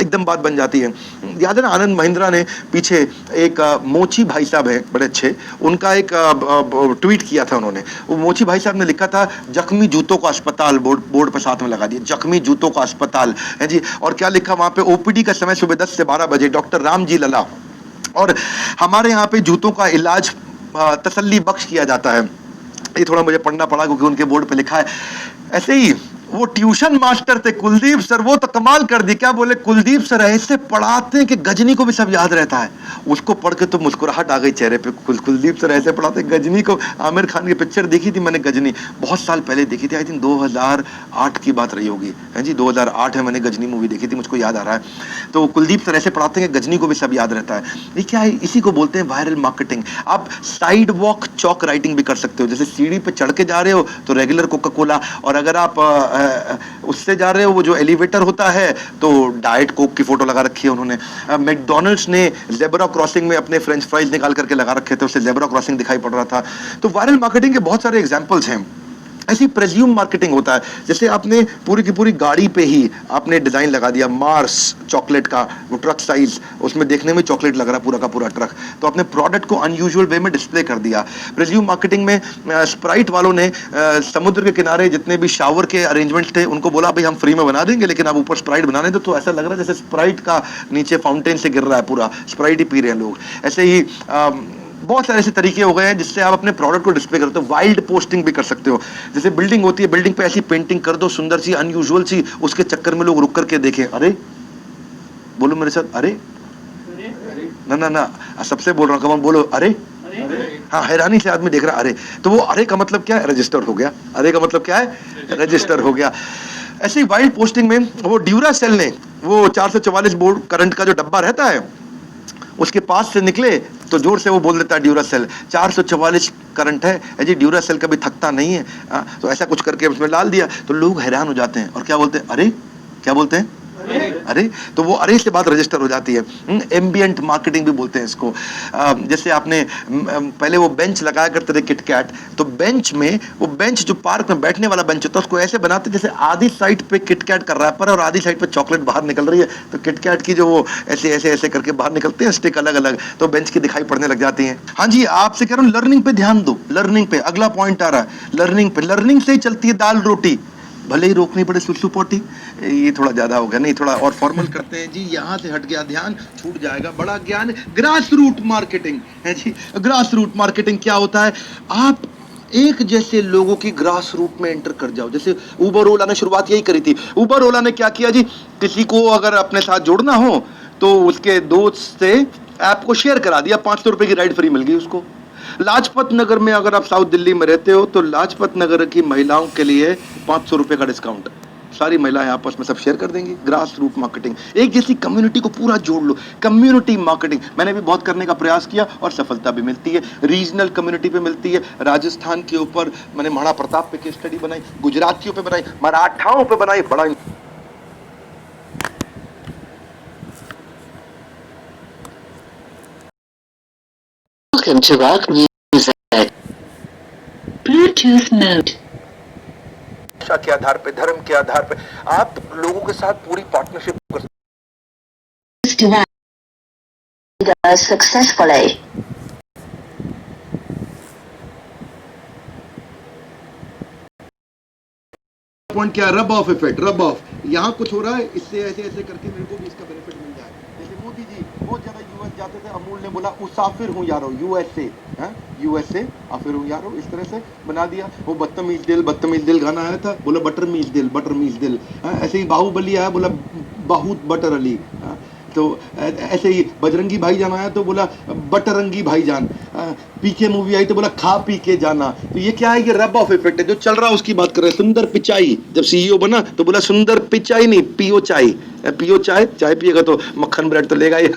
एकदम बात बन जाती है। याद है ना, आनंद महिंद्रा ने पीछे एक मोची भाई साहब है बड़े अच्छे, उनका एक ट्वीट किया था उन्होंने। वो मोची भाई साहब ने लिखा था जख्मी जूतों का अस्पताल, बोर्ड पर साथ में लगा दिया, जख्मी जूतों का अस्पताल है जी। और क्या लिखा वहां पे, OPD का समय सुबह 10 से 12 बजे, डॉक्टर राम जी लला, और हमारे यहाँ पे जूतों का इलाज तसल्ली बख्श किया जाता है। ये थोड़ा मुझे पढ़ना पड़ा क्योंकि उनके बोर्ड पे लिखा है। ऐसे ही वो ट्यूशन मास्टर थे कुलदीप सर, वो तो कमाल कर दी। क्या बोले, कुलदीप सर ऐसे पढ़ाते हैं कि गजनी को भी सब याद रहता है। उसको पढ़ के तो मुस्कुराहट आ गई चेहरे पे। कुलदीप सर ऐसे पढ़ाते, गजनी को, आमिर खान की पिक्चर देखी थी मैंने गजनी, बहुत साल पहले देखी थी, आई थिंक 2008 की बात रही होगी, है जी, 2008 है मैंने गजनी मूवी देखी थी, मुझको याद आ रहा है। तो कुलदीप सर ऐसे पढ़ाते हैं कि गजनी को भी सब याद रहता है। ये क्या है, इसी को बोलते हैं वायरल मार्केटिंग। आप साइड वॉक चौक राइटिंग भी कर सकते हो, जैसे सीढ़ी पे चढ़ के जा रहे हो तो रेगुलर कोका कोला, और अगर आप उससे जा रहे हो, वो जो एलिवेटर होता है, तो डाइट कोक की फोटो लगा रखी है उन्होंने। मैकडोनल्ड्स ने जेब्रा क्रॉसिंग में अपने फ्रेंच फ्राइज निकाल करके लगा रखे थे, उससे जेब्रा क्रॉसिंग दिखाई पड़ रहा था। तो वायरल मार्केटिंग के बहुत सारे एग्जांपल्स हैं। ऐसी प्रेज्यूम मार्केटिंग होता है, जैसे आपने पूरी की पूरी गाड़ी पे ही आपने डिजाइन लगा दिया मार्स चॉकलेट का, वो ट्रक साइज, उसमें देखने में चॉकलेट लग रहा पूरा का पूरा ट्रक, तो आपने प्रोडक्ट को अनयूजुअल वे में डिस्प्ले कर दिया। प्रेज्यूम मार्केटिंग में स्प्राइट वालों ने समुद्र के किनारे जितने भी शावर के अरेंजमेंट थे उनको बोला भाई हम फ्री में बना देंगे, लेकिन आप ऊपर स्प्राइट बनाने दो, तो ऐसा लग रहा है जैसे स्प्राइट का नीचे फाउंटेन से गिर रहा है, पूरा स्प्राइट ही पी रहे हैं लोग। ऐसे ही बहुत सारे ऐसे तरीके हो गए हैं जिससे आप अपने प्रोडक्ट को डिस्प्ले करते हो। वाइल्ड पोस्टिंग भी कर सकते हो, जैसे बिल्डिंग होती है, बिल्डिंग पे ऐसी पेंटिंग कर दो सुंदर सी, अनयूजुअल सी, उसके चक्कर में लोग रुक करके देखें, अरे बोलो मेरे साथ, अरे ना ना ना, सबसे बोल रहा हूँ, कम बोलो अरे। हाँ, हैरानी से आदमी देख रहा है अरे, तो वो अरे का मतलब क्या है, रजिस्टर हो गया। अरे का मतलब क्या है, रजिस्टर हो गया। ऐसे ही वाइल्ड पोस्टिंग में वो ड्यूरा सेल ने वो 444 वोल्ट करंट का जो डब्बा रहता है उसके पास से निकले तो जोर से वो बोल देता है ड्यूरासेल, 444 करंट है जी, ड्यूरासेल कभी थकता नहीं है। तो ऐसा कुछ करके उसमें डाल दिया तो लोग हैरान हो जाते हैं और क्या बोलते हैं, अरे क्या बोलते हैं, अरे। तो वो अरे से बात रजिस्टर हो जाती है। एम्बिएंट मार्केटिंग भी बोलते हैं इसको। जैसे आपने पहले वो बेंच लगाया करते थे किटकैट, तो बेंच में वो बेंच जो पार्क में बैठने वाला बेंच होता है उसको ऐसे बनाते जैसे आधी साइड पे किटकैट का रैपर और आधी साइड पे चॉकलेट बाहर निकल रही है, तो किटकैट की जो वो ऐसे ऐसे ऐसे करके बाहर निकलते हैं स्टिक अलग अलग, तो बेंच की दिखाई पड़ने लग जाती है। हाँ जी, आपसे कह रहा हूँ लर्निंग पे ध्यान दो। लर्निंग पे अगला पॉइंट आ रहा है, लर्निंग पे। लर्निंग से ही चलती है दाल रोटी, भले ही रोकनी पड़े सुसु पोटी। ये थोड़ा ज्यादा हो गया, नहीं थोड़ा और फॉर्मल करते हैं जी, यहाँ से हट गया ध्यान, छूट जाएगा बड़ा ज्ञान। ग्रास रूट मार्केटिंग है जी। ग्रास रूट मार्केटिंग क्या होता है, आप एक जैसे लोगों की ग्रास रूट में एंटर कर जाओ। जैसे उबर ओला ने शुरुआत यही करी थी। उबर ओला ने क्या किया जी, किसी को अगर अपने साथ जोड़ना हो तो उसके दोस्त से ऐप को शेयर करा दिया, 500 रुपए की राइड फ्री मिल गई उसको। लाजपत नगर में अगर आप साउथ दिल्ली में रहते हो तो लाजपत नगर की महिलाओं के लिए 500 रुपए का डिस्काउंट, सारी महिलाएं आपस में सब शेयर कर देंगी। ग्रास रूट मार्केटिंग, एक जैसी कम्युनिटी को पूरा जोड़ लो। कम्युनिटी मार्केटिंग मैंने भी बहुत करने का प्रयास किया और सफलता भी मिलती है। रीजनल कम्युनिटी पे मिलती है। राजस्थान के ऊपर मैंने महाराणा प्रताप पे केस स्टडी बनाई, गुजरातियों पे बनाई, मराठाओं पे बनाई, बड़ा Welcome to rock music. Bluetooth mode. भाषा के आधार पे, धर्म के आधार पे आप लोगों के साथ पूरी पार्टनरशिप कर सकते हैं। does successfully. पॉइंट क्या, rub off effect, rub off, यहाँ कुछ हो रहा है, इससे ऐसे ऐसे करके मेरे को भी इसका बेनिफिट मिल जाए। जैसे मोदी जी बहुत ज्यादा यूएस जाते थे, अमूल ने बोला मुसाफिर हूँ यारो, यूएसए, यूएसए आफिर हूँ यारो, इस तरह से बना दिया। वो बदतमीज दिल गाना आया था, बोला बटर मीज दिल, ऐसे ही बाहुबली आया, बोला बहुत बटर अली, तो ऐसे ही बजरंगी भाईजान आया तो बोला बटरंगी भाईजान, पीके मूवी आई तो बोला खा पी के जाना। तो ये क्या है, ये रब ऑफ इफेक्ट है, जो चल रहा है उसकी बात कर रहे हैं। सुंदर पिचाई जब सीईओ बना तो बोला सुंदर पिचाई नहीं, पियो चाय, पियो चाय, चाय पिएगा तो मक्खन ब्रेड तो लेगा ही,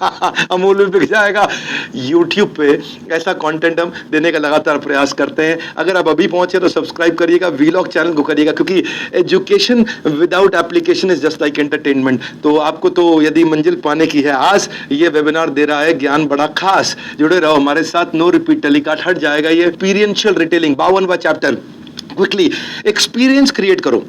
अमूल में बिक जाएगा। यूट्यूब पे ऐसा कंटेंट हम देने का लगातार प्रयास करते हैं। अगर आप अभी पहुंचे तो सब्सक्राइब करिएगा, वीलॉग चैनल को करिएगा, क्योंकि education without application is just like entertainment. तो आपको तो यदि मंजिल पाने की है आस, ये वेबिनार दे रहा है ज्ञान बड़ा खास। जुड़े रहो हमारे साथ, नो रिपीट टेलीकास्ट हट जाएगा। ये एक्सपीरियंशियल रिटेलिंग 52वां चैप्टर, क्विकली एक्सपीरियंस क्रिएट करो।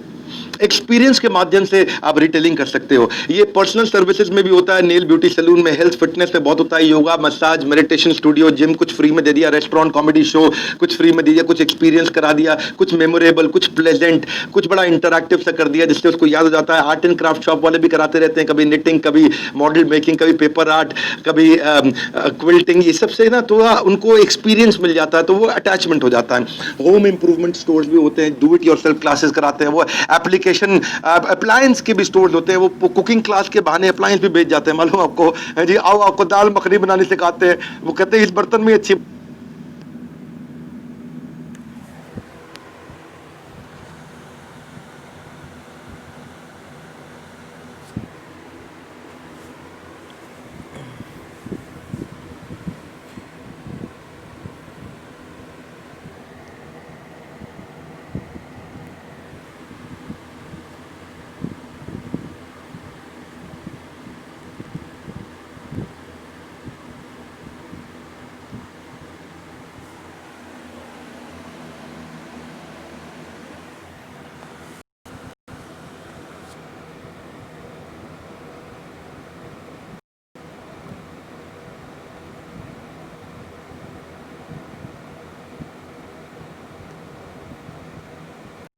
एक्सपीरियंस के माध्यम से आप रिटेलिंग कर सकते हो। ये पर्सनल सर्विसेज में भी होता है, नेल ब्यूटी सैलून में, हेल्थ फिटनेस में बहुत होता है, yoga massage meditation studio gym कुछ फ्री में दे दिया, रेस्टोरेंट कॉमेडी शो कुछ फ्री में दे दिया, कुछ एक्सपीरियंस करा दिया, कुछ मेमोरेबल, कुछ प्लेजेंट, कुछ बड़ा इंटरैक्टिव सा कर दिया जिससे उसको याद हो जाता है। आर्ट एंड क्राफ्ट शॉप वाले भी कराते रहते हैं, कभी निटिंग, कभी मॉडल मेकिंग, कभी पेपर आर्ट, कभी क्विल्टिंग, ये सबसे ना थोड़ा उनको एक्सपीरियंस मिल जाता है, तो वो अटैचमेंट हो जाता है। होम इंप्रूवमेंट स्टोर्स भी होते हैं, डू इट योरसेल्फ क्लासेस कराते हैं, वो एप्लीकेशन अप्लायंस के भी स्टोर्स होते हैं, वो कुकिंग क्लास के बहाने अप्लायंस भी बेच जाते हैं, मालूम आपको जी, आओ आपको दाल मखनी बनानी सिखाते हैं, वो कहते हैं इस बर्तन में अच्छी